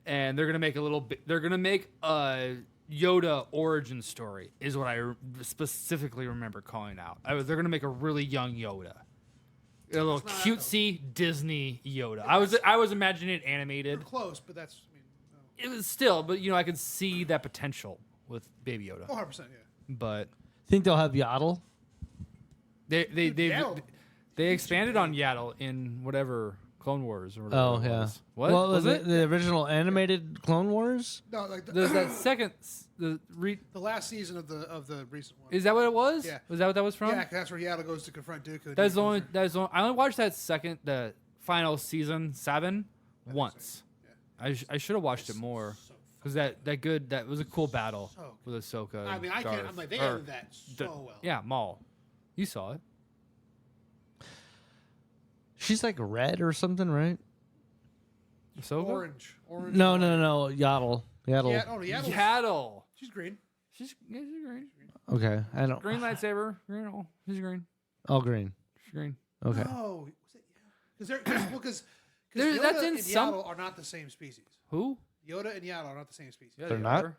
and they're gonna make a little bit. They're gonna make a Yoda origin story, is what I specifically remember calling out. They're gonna make a really young Yoda, a little cutesy Disney Yoda. I was imagining it animated. You're close, but that's. I mean, no. It was still, but you know, I could see that potential with Baby Yoda. 100%, yeah. But Think they'll have Yaddle? Yaddle. they expanded on Yaddle in whatever Clone Wars or whatever. Oh, it yeah. was. What Well, was it? the original animated Clone Wars? No, like There's that second. The last season of the recent one. is that what it was? Yeah. Was that what that was from? Yeah, 'cause that's where Yaddle goes to confront Dooku. and That's he the only. goes That's the only, I only watched the final season 7 once. I should have watched it more because that was a cool battle So with Ahsoka. for- I mean, I can't. I'm like, they edited that so well. Yeah, Maul. You saw it. She's like red or something, right? Ahsoka. Orange. No. Yaddle. Yaddle. Yeah, oh, Yaddle's- Yaddle. She's green. She's green. Okay. I don't. Green lightsaber. Green. Oh, she's green. All green. She's green. Okay. Oh, was it? Because There- Yoda that's in and some- Yaddle are not the same species. Who? Yoda and Yaddle are not the same species. Yeah, They're they not? are.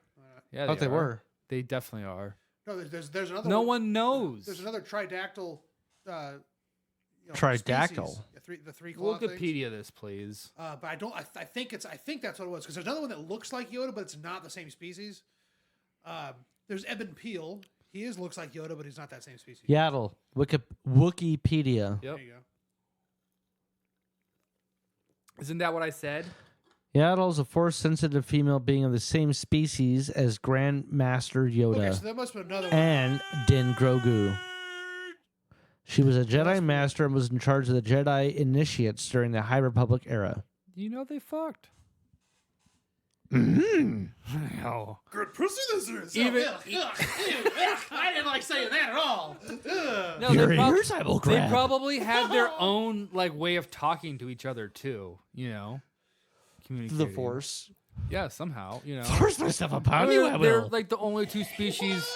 Yeah, I thought they are. were. They definitely are. No, there's another. No one knows. There's another tridactyl. Tridactyl? species. Yeah, the three claw things. Wikipedia this, please. But I don't. I think that's what it was because there's another one that looks like Yoda, but it's not the same species. There's Eben Peel. He looks like Yoda, but he's not that same species. Yaddle. Wikipedia. Yep. There you go. Isn't that what I said? Yaddle is a force-sensitive female being of the same species as Grandmaster Yoda Okay, so that must be another one. and Din Grogu. She was a Jedi Master and was in charge of the Jedi Initiates during the High Republic era. You know they fucked. Oh. Good pussy this is. Even- I didn't like saying that at all. No, Your they, prob- ears I will they grab. probably had their own like way of talking to each other too. You know, communicating. The Force. Yeah, somehow. You know, Force myself upon you, I they're will. like the only two species.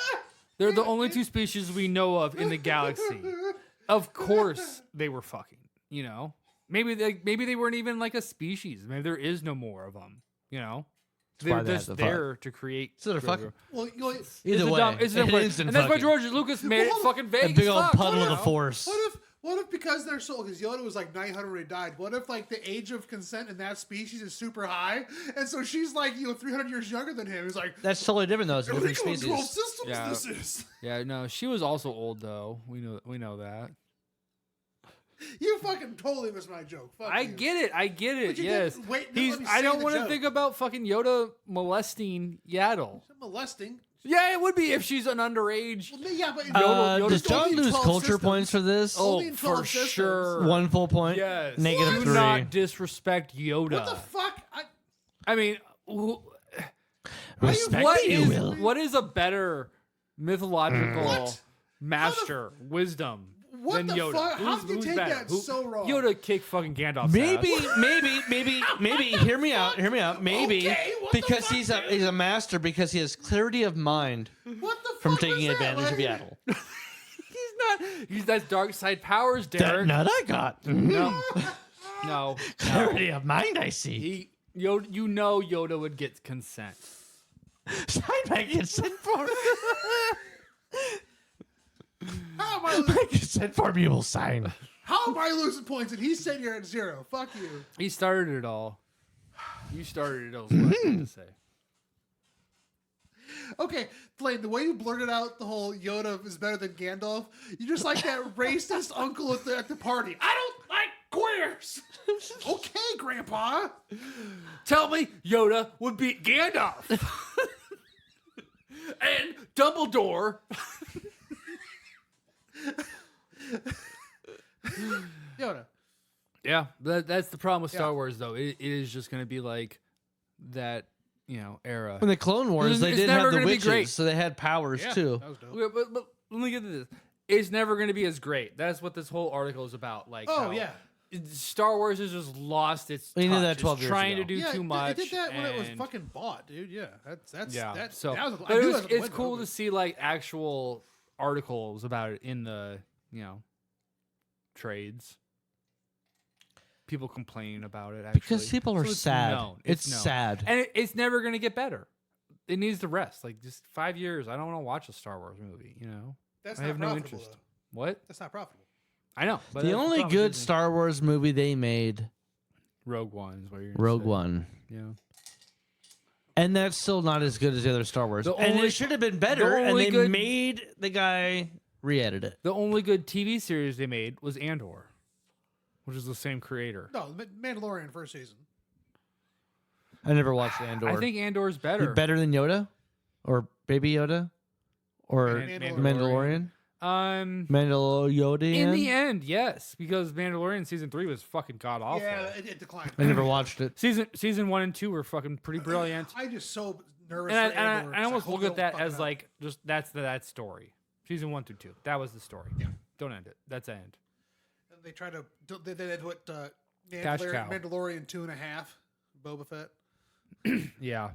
They're the only two species we know of in the galaxy. Of course, they were fucking. You know, maybe they weren't even like a species. Maybe there is no more of them. You know, why they're they just had to fuck. there to create. So they're Grogu. fucking. Well, It's Either a way, dumb- it's a dumb it question. is in And that's why fucking. George Lucas made it fucking vague. A big as old fuck, puddle you of the know? Force. what if because they're so because Yoda was like 900 when he died? What if like the age of consent in that species is super high, and so she's like 300 years younger than him? He's like, That's totally different, though. It's a different illegal 12 species. systems. Yeah. This is. Yeah, no, she was also old though. We know that. You fucking totally missed my joke. Fuck I you. get it. But you Yes. didn't- wait, no, He's. let me I say don't the want to joke. think about fucking Yoda molesting Yaddle. Molesting. Yeah, it would be if she's an underage. Well, yeah, but Does John only lose 12 culture systems. points for this? Only Oh, in 12 for systems. sure. 1 full point? Yes. Negative Do 3. not disrespect Yoda. What the fuck? I mean, Respect what you, is Will. what is a better mythological What? master wisdom What than the Yoda? fuck? How Who's can you take better? that so wrong? Yoda kicked fucking Gandalf's Maybe, ass. maybe. Hear me out. Maybe Okay, what the because fuck, he's a master because he has clarity of mind What the from fuck taking was that? advantage of Like, Yaddle. He's not. He's that's dark side powers, That Derek. nut I got. No. No. Clarity of mind, I see. Yoda would get consent. Steinbeck consent form. How am I My consent form you will sign. How am I losing points? And he's saying you're at 0. Fuck you. He started it all. You started it all. Is what I meant to say. Okay, Blaine, the way you blurted out the whole Yoda is better than Gandalf, you just like that racist uncle at the party. I don't like queers. Okay, Grandpa. Tell me Yoda would beat Gandalf. And Dumbledore. Yoda. Yeah, that's the problem with Star Wars, though. It is just going to be like that, era. In the Clone Wars, they It's did never have the gonna be witches, great. so they had powers too. That was dope. Okay, but let me get to this. It's never going to be as great. That's what this whole article is about. Like, Oh, how yeah. Star Wars has just lost its We touch. knew that It's 12 years trying ago. to do Yeah, too much. They did that when it was and- fucking bought, dude. Yeah, that's Yeah, that. so that was, I but knew it that was, was a it's window, cool but- to see like actual articles about it in the trades. People complaining about it actually. Because people are So it's sad. known. It's known. sad. and it's never going to get better. It needs to rest. Like just 5 years. I don't want to watch a Star Wars movie. That's I not have no profitable, interest. though. What? That's not profitable. I know. But The that's only problem with good Disney. Star Wars movie they made, Rogue One is what you're gonna Rogue say. One. Yeah. And that's still not as good as the other Star Wars. The And only- it should have been better, and only they good- made the guy re-edit it. The only good TV series they made was Andor, which is the same creator. No, Mandalorian first season. I never watched Andor. I think Andor's better. Better than Yoda? Or Baby Yoda? Or Mandalorian. Mandalorian? In Mandalorian? the end, yes, because Mandalorian season 3 was fucking god awful. Yeah, it declined. I never watched it. Season 1 and 2 were fucking pretty brilliant. I'm just so nervous. And for I Andor, 'cause I almost hope look they at don't that fuck it as up. like just that story. Season 1 through 2. That was the story. Yeah. Don't end it. That's the end. And they try to. They did what? Cash cow. Mandalorian 2.5. Boba Fett. Yeah.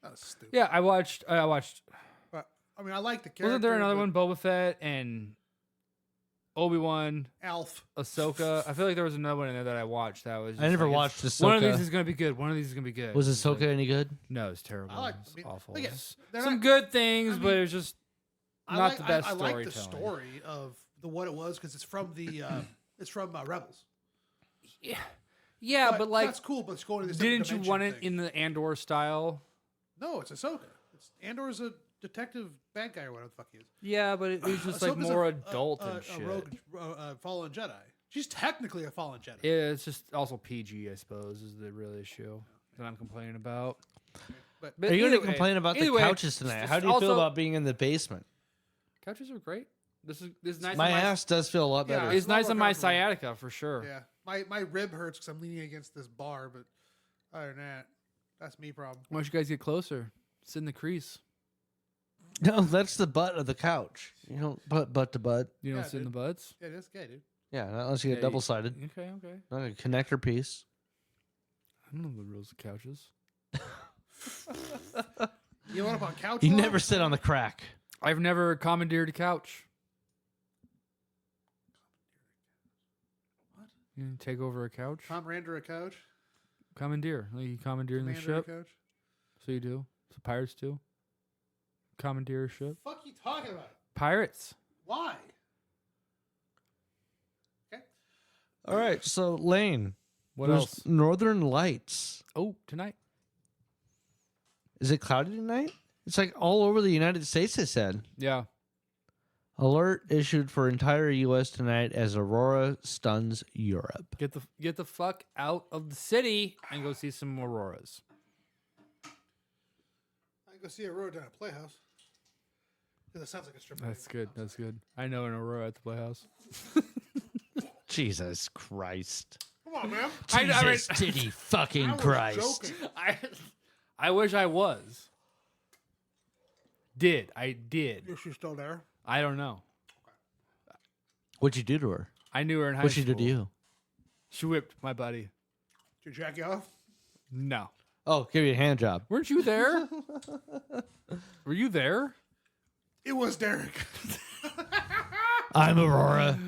That was stupid. Yeah, I watched But, I mean, I like the character. wasn't there another but one, Boba Fett and Obi-Wan, Alf. Ahsoka? I feel like there was another one in there that I watched that was I just never like, watched it's- One of these Ahsoka. is going to be good. One of these is going to be good. Was It's Ahsoka like- any good? No, it's terrible. I It's mean, awful. again, It's they're some not- good things, I but mean, it's just I not like, the best I like the storytelling. story of what it was because it's from the Rebels. Yeah, but like, that's cool. But it's going to this didn't different you want dimension it in the Andor style? No, it's Ahsoka. Andor's a detective bad guy or whatever the fuck he is. Yeah, but it was just like Ahsoka's more a- adult a and shit. rogue fallen Jedi. She's technically a fallen Jedi. Yeah, it's just also PG, I suppose, is the real issue that I'm complaining about. But Are you going either to complain about the either way, couches tonight? it's How do you feel also- about being in the basement? Couches are great. This is nice. My on ass does feel a lot Yeah, better. it's It's a lot nice more on my comfortable. sciatica for sure. yeah, my rib hurts because I'm leaning against this bar. But other than that, that's me problem. Why don't you guys get closer? Sit in the crease. No, that's the butt of the couch. You don't put butt to butt. You don't Yeah, sit in the dude. butts. Yeah, that's gay, dude. Yeah, not unless you Yeah, get you- double sided. Okay. Not a connector piece. I don't know the rules of couches. You went up on couch. You a lot? never sit on the crack. I've never commandeered a couch. What? You take over a couch? Commander a couch. Commandeer. Like you commandeering the Commander a ship. couch. So you do. So pirates do. Commandeer a ship. Fuck you talking about? Pirates. Why? Okay. All right, so Lane, What there's else? Northern Lights. Oh, tonight. Is it cloudy tonight? It's like all over the United States, they said. Yeah. Alert issued for entire U.S. tonight as Aurora stuns Europe. Get the fuck out of the city and go see some auroras. I can go see a road down at Playhouse. That sounds like a strip. That's good. That's good. I know an aurora at the Playhouse. Jesus Christ. Come on, man. Jesus titty fucking I was Christ. joking. I wish I was. I did. Is she still there? I don't know. What'd you do to her? I knew her in high What'd she school. do to you? She whipped my buddy. Did you jack you off? No. Oh, give you a hand job. Weren't you there? Were you there? It was Derek. I'm Aurora.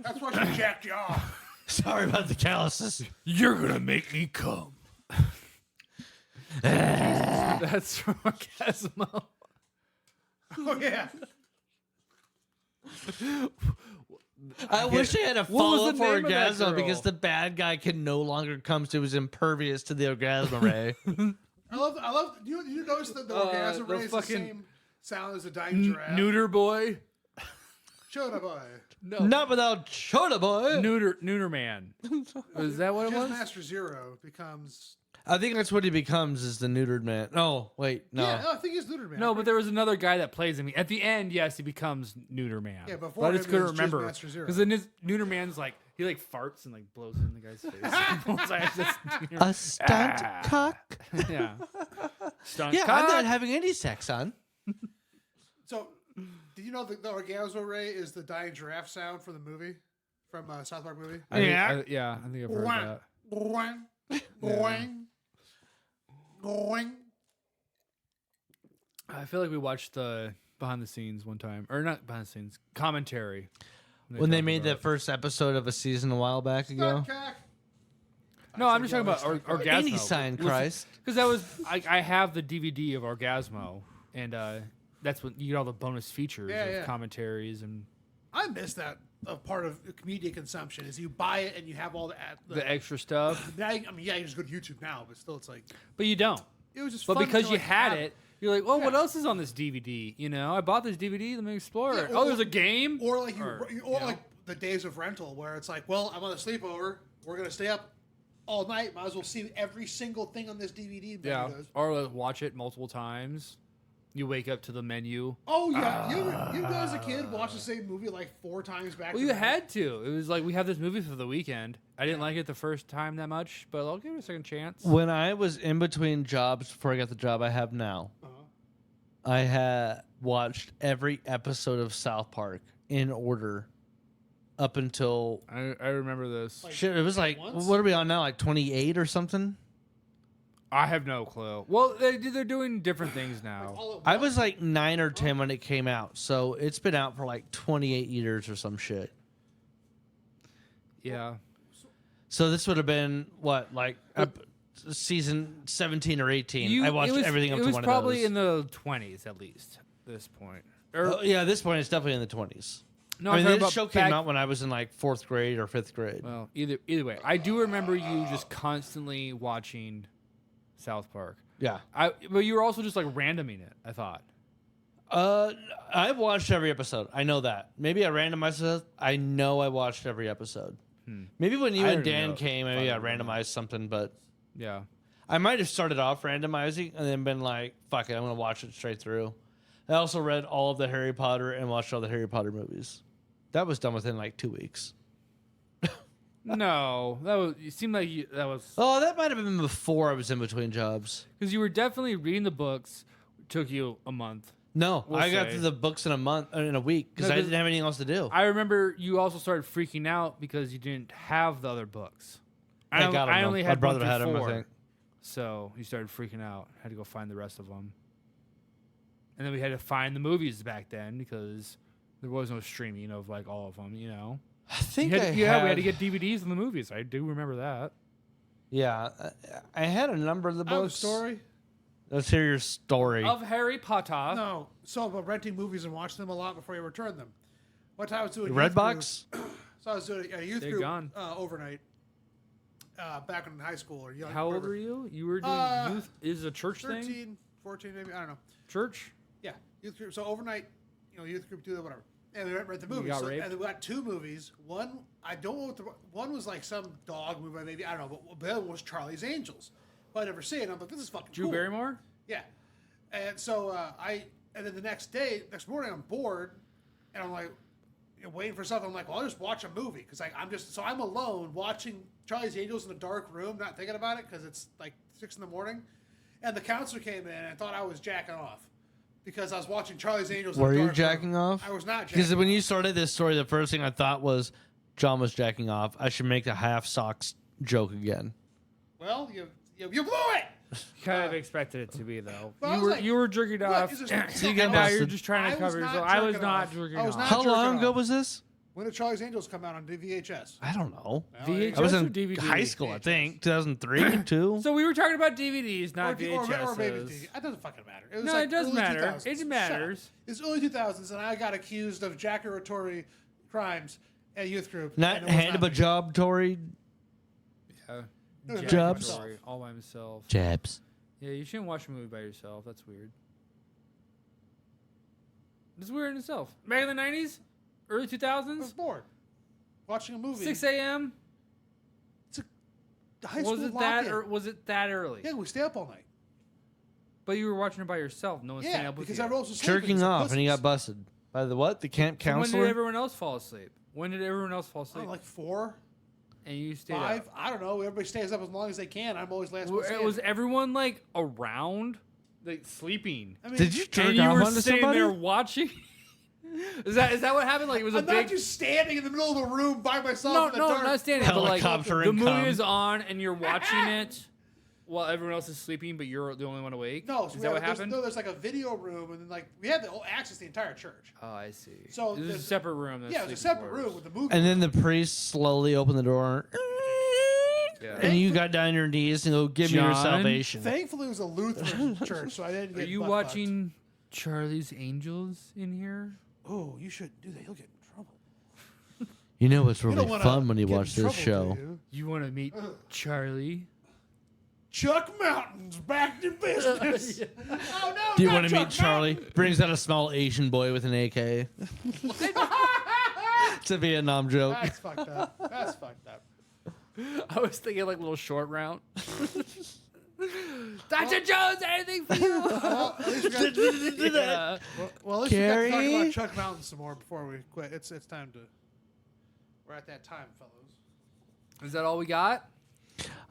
That's why she jacked you off. Sorry about the calluses. You're gonna make me come. That's from Orgasmo. Oh yeah. I wish they had a What was follow the for name of that Orgasmo because girl? the bad guy can no longer come to his impervious to the Orgasmo ray. I love. You notice that the orgasm the ray is the fucking- same sound as a dying giraffe. Neuter boy. Chota boy. No. Not without Chota Boy. Neuter man. Is that what it was? Master Zero becomes. I think that's what he becomes is the neutered man. Oh, wait, no. Yeah, no, I think he's neutered man. No, but there was another guy that plays him. At the end, yes, he becomes neuter man. Yeah, before but I just him, couldn't it was just remember Master Zero. because then his neuter man's like he like farts and like blows it in the guy's face. A stunt cock? Yeah. Stunt Yeah, cock. I'm not having any sex on. So, did you know that the orgasmo ray is the dying giraffe sound from the movie, from South Park movie? I think I've heard that. Boing, boing, boing. I feel like we watched the behind the scenes one time, or not behind the scenes commentary When they talked made about that first episode of a season a while back ago. Stunt cock. No, I'm just talking about Orgasmo. Any sign, Christ. Because that was I have the DVD of Orgasmo, and that's when you get all the bonus features of commentaries and I miss that part of media consumption is you buy it and you have all the extra stuff. Now, I mean, yeah, you just go to YouTube now, but still, it's like But you don't. it was just. But fun because to, you like, had have- it, you're like, well, what Yeah. else is on this DVD? You know, I bought this DVD. Let me explore Yeah, it. or- Oh, there's a game. or like Or, or you know? like the days of rental where it's like, well, I'm on a sleepover. We're gonna stay up all night. Might as well see every single thing on this DVD. that Yeah, he does. or watch it multiple times. You wake up to the menu. Oh yeah, you as a kid watched the same movie like 4 times back. Well, to you back. had to. It was like we have this movie for the weekend. I didn't like it the first time that much, but I'll give it a second chance. When I was in between jobs before I got the job I have now, I had watched every episode of South Park in order up until I remember this. shit. It was like, once? what are we on now? Like 28 or something? I have no clue. Well, they're doing different things now. All at I once. was like 9 or 10 when it came out, so it's been out for like 28 years or some shit. Yeah. So this would have been what, like season 17 or 18. I watched everything up to one of those. It was probably in the 20s at least. At this point. Or, Yeah, at this point it's definitely in the 20s. no, I mean, I'm talking this about show came back- out when I was in like 4th grade or 5th grade. Well, either way, I do remember you just constantly watching South Park. Yeah. But you were also just like randoming it. I thought. I've watched every episode. I know that. Maybe I randomized it. I know I watched every episode. Maybe when you I and don't Dan know came, if maybe I I remember randomized something, but Yeah. I might have started off randomizing and then been like, fuck it, I'm going to watch it straight through. I also read all of the Harry Potter and watched all the Harry Potter movies. That was done within like 2 weeks. No, that was. It seemed like that was Oh, that might have been before I was in between jobs. because you were definitely reading the books. It took you a month. No, We'll I got say. through the books in a week because No, I 'cause didn't have anything else to do. I remember you also started freaking out because you didn't have the other books. I got 'em, I though. only My had brother one had 'em, I through 4, think. so you started freaking out. Had to go find the rest of them, and then we had to find the movies back then because there was no streaming of like all of them. You know, I think we I had to had- get DVDs of the movies. I do remember that. Yeah, I had a number of the I have a books. story. Let's hear your story. Of Harry Potter. No, so about renting movies and watching them a lot before you return them. One time I was doing Redbox? youth group- So I was doing a youth They're group gone. Overnight back in high school or young. How old whatever. were you? You were doing youth. Is a church 13, thing? 14 maybe. I don't know. Church? Yeah, youth group. So overnight, youth group do that, whatever. And we rent the movies. got raped? And we got 2 movies. One, I don't know what one was like some dog movie, maybe I don't know. But the other one was Charlie's Angels. But I never see it. I'm like, this is fucking Drew cool. Barrymore? Yeah. And so and then the next morning, I'm bored, and I'm like, waiting for something. I'm like, well, I'll just watch a movie because I'm alone watching Charlie's Angels in a dark room, not thinking about it because it's like 6 a.m. And the counselor came in and thought I was jacking off because I was watching Charlie's Angels. Were in a you dark jacking room. off? I was not. Because Jacking when off. you started this story, the first thing I thought was John was jacking off. I should make the half socks joke again. Well, you blew it. Kind of expected it to be though. Well, I You was were like, you were jerking look, off. it's just- So you got now busted. you're just trying I to was cover not yourself. I was jerking not off. jerking I was off. not How jerking long ago off. was this? When did Charlie's Angels come out on VHS? I don't know. VHS I was or in DVD? high school, I think. 2003, 2. So we were talking about DVDs, not Or VHS. maybe it doesn't fucking matter. It was No, like it does early matter. 2000s. It Shut matters. up. It's early 2000s, and I got accused of jackatory crimes at youth group. Not and it was hand of a me. job, Tory. Yeah. Jobs. All by himself. Jabs. Yeah, you shouldn't watch a movie by yourself. That's weird. It's weird in itself. Back in the 90s? Early I was 2000s? bored watching a movie. 6 a.m.? High school Was it lock-in. that or was it that early? Yeah, we stay up all night. But you were watching it by yourself. No one's staying Yeah, up with because you. everyone else was Jerking sleeping, off, some and he got pussies. busted. By the what? The camp So when counselor? did everyone else fall asleep? When did everyone else fall Oh, asleep? like 4, And you stayed 5. up? I don't know. Everybody stays up as long as they can. I'm always last. one Was standing. everyone like around, like sleeping? I mean, Did you jerk And you off were onto sitting somebody? there watching? Is that what happened? Like it was a I'm big. not just standing in the middle of a room by myself No, in the no, dark. not standing. But like Helicopter the and movie cum. is on and you're watching it while everyone else is sleeping, but you're the only one awake. No, Is so that what happened? there's like a video room, and then like we had the whole access to the entire church. Oh, I see. So this is a there's- separate room. That's Yeah, it was a sleeping separate quarters. room with the movie. And then the priest slowly opened the door. Yeah. And you got down on your knees and go, give me your John? salvation. Thankfully, it was a Lutheran church, so I didn't Are get. you butt watching Charlie's Angels in here? fucked. Oh, you shouldn't do that. You'll get in trouble. You know what's You really don't wanna fun when you get in watch this trouble, show? do you? You want to meet Charlie? Chuck Mountain's back to business. Oh no! Do you not want to meet Chuck Charlie? Mountain. Brings out a small Asian boy with an AK. It's a Vietnam joke. That's fucked up. That's fucked up. I was thinking like a little short round. Dr. Jones, anything for you? Well, at least we got, Yeah. well, at least we got to talk Carrie? about Chuck Mountain some more before we quit. It's time to. We're at that time, fellows. Is that all we got?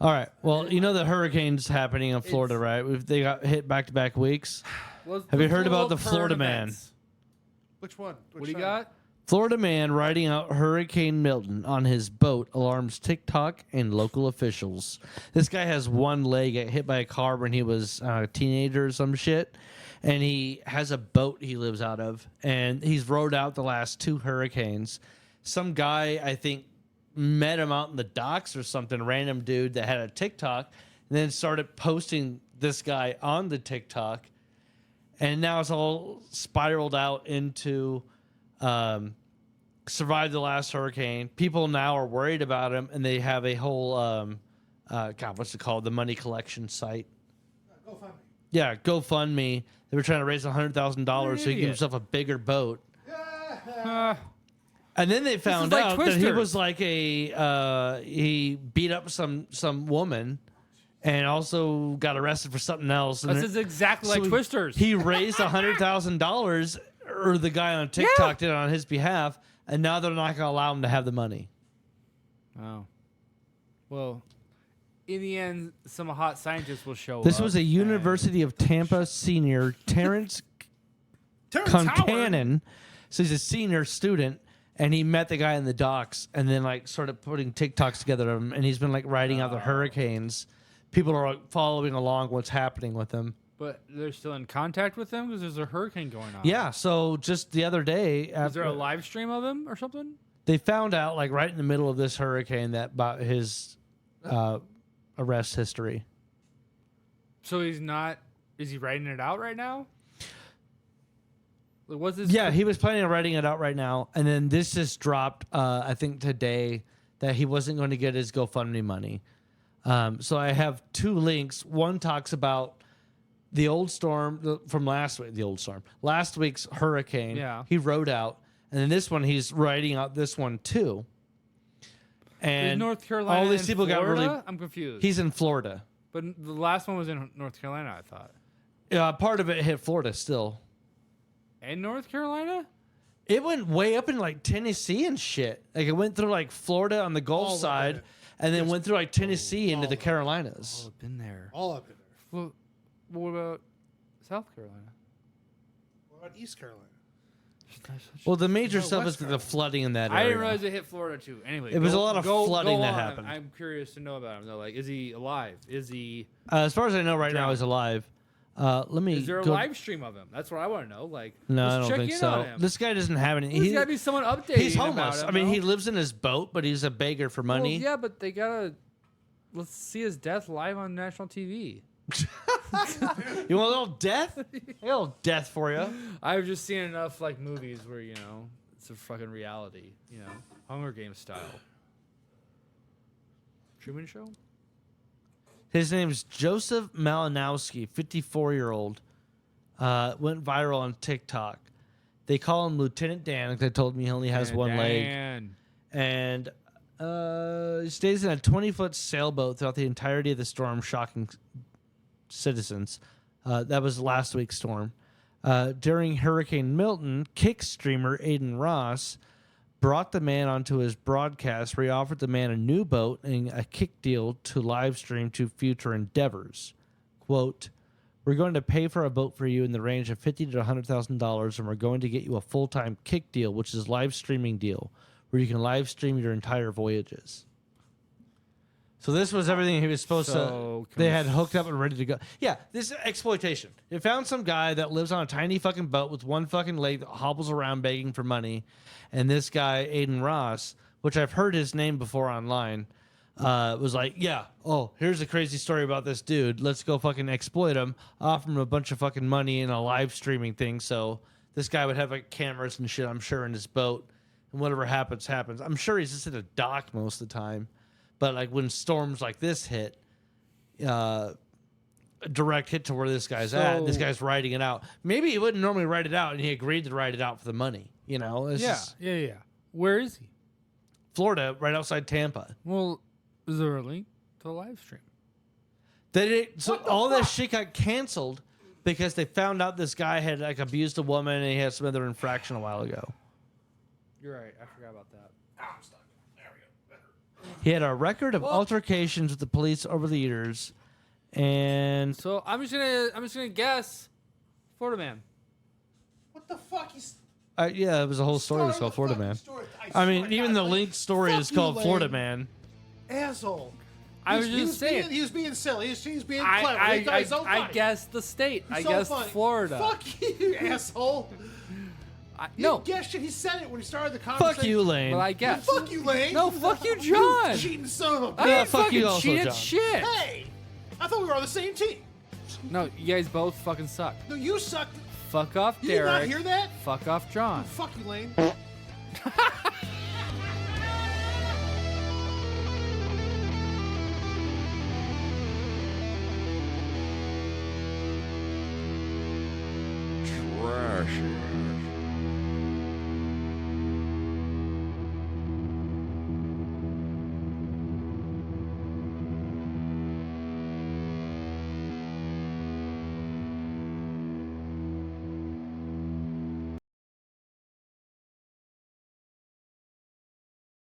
All right. Well, you know the hurricane's happening in Florida, right? They got hit back-to-back weeks. Have you heard about the Florida man? Which one? What do you got? Florida man riding out Hurricane Milton on his boat alarms TikTok and local officials. This guy has one leg, got hit by a car when he was a teenager or some shit. And he has a boat he lives out of. And he's rode out the last 2 hurricanes. Some guy, I think, met him out in the docks or something, random dude that had a TikTok, and then started posting this guy on the TikTok. And now it's all spiraled out into survived the last hurricane. People now are worried about him, and they have a whole, God, what's it called? The money collection site. GoFundMe. Yeah, GoFundMe. They were trying to raise $100,000 so he could give idiot. himself a bigger boat. Uh, And then they found like out that he Twister. was like he beat up some woman, and also got arrested for something else. And this is exactly like so Twisters. He raised $100,000, or the guy on TikTok did it on his behalf, and now they're not going to allow him to have the money. Oh. Well, in the end, some hot scientists will show up. This was a University of Tampa senior, Terrence Terrence Howard. Concannon. So he's a senior student, and he met the guy in the docks, and then like started putting TikToks together of him, and he's been like riding out the hurricanes. People are like, following along what's happening with him. But they're still in contact with him because there's a hurricane going on. Yeah, so just the other day, Is there a live stream of him or something? they found out like right in the middle of this hurricane that about his arrest history. So he's not. Is he writing it out right now? Like, what's this? Yeah, he was planning on writing it out right now, and then this just dropped. I think today that he wasn't going to get his GoFundMe money. So I have 2 links. One talks about the old storm from last week. Last week's hurricane. Yeah. He wrote out, and then this one he's writing out this one too. Is And North Carolina. all these in people got Florida? really. I'm confused. He's in Florida. But the last one was in North Carolina, I thought. Part of it hit Florida still. And North Carolina? It went way up in like Tennessee and shit. Like it went through like Florida on the Gulf All up side, in it. and then went through like Tennessee into all the up. Carolinas. Oh, been there. All up in there. Well, what about South Carolina? What about East Carolina? Well, the major No, stuff West is the flooding in that I area. didn't realize it hit Florida too. Anyway, It was a lot of flooding go that on. happened. I'm curious to know about him though. Like, is he alive? Is he? As far as I know, right now Drowned. he's alive. Let me. Is there a go- live stream of him? That's what I want to know. Like, No, let's I don't check think in so. on him. This guy doesn't have any. There's got to be someone updating. He's about homeless. him, I mean, no? he lives in his boat, but he's a beggar for money. Well, yeah, but they gotta. Let's see his death live on national TV. You want a little death? I got a little death for you. I've just seen enough like movies where it's a fucking reality. Hunger Games style. Truman Show. His name's Joseph Malinowski, 54-year-old. Went viral on TikTok. They call him Lieutenant Dan because they told me he only has one leg. And he stays in a 20-foot sailboat throughout the entirety of the storm, shocking citizens. That was last week's storm. During Hurricane Milton, Kick streamer Aiden Ross brought the man onto his broadcast where he offered the man a new boat and a kick deal to live stream to future endeavors. Quote, "We're going to pay for a boat for you in the range of $50,000 to $100,000, and we're going to get you a full-time kick deal, which is live streaming deal, where you can live stream your entire voyages." So this was everything he was supposed to. They had hooked up and ready to go. Yeah, this is exploitation. They found some guy that lives on a tiny fucking boat with one fucking leg that hobbles around begging for money, and this guy Aiden Ross, which I've heard his name before online, was like, "Yeah, oh, here's a crazy story about this dude. Let's go fucking exploit him. Offer him a bunch of fucking money in a live streaming thing." So this guy would have like cameras and shit, I'm sure, in his boat, and whatever happens, happens. I'm sure he's just at a dock most of the time. But like when storms like this hit, a direct hit to where this guy's at, this guy's writing it out. Maybe he wouldn't normally write it out, and he agreed to write it out for the money. It's just Yeah. Where is he? Florida, right outside Tampa. Well, is there a link to the live stream? All this shit got canceled because they found out this guy had like abused a woman and he had some other infraction a while ago. You're right. I forgot about that. I'm stuck. There we go. Better. He had a record of altercations with the police over the years, and So I'm just gonna guess, Florida man. What the fuck? He's yeah, it was a whole story. It was called Florida Man. I mean, even the linked story is called Florida Man. Asshole. I was just saying. He was being silly. He was being clever. He thought he was so I funny. guessed the state. He's I so guessed funny. Florida. Fuck you, asshole. No. Guess shit. He said it when he started the conversation. Fuck you, Lane. Well, I guess. Fuck you, Lane. No, fuck you, John. You cheating son of a I bitch. ain't fuck fucking you also, cheated John. shit. Hey, I thought we were on the same team. No, you guys both fucking suck. No, you sucked. Fuck off, You did not Derek. hear that? Fuck off, John. Fuck you, Lane.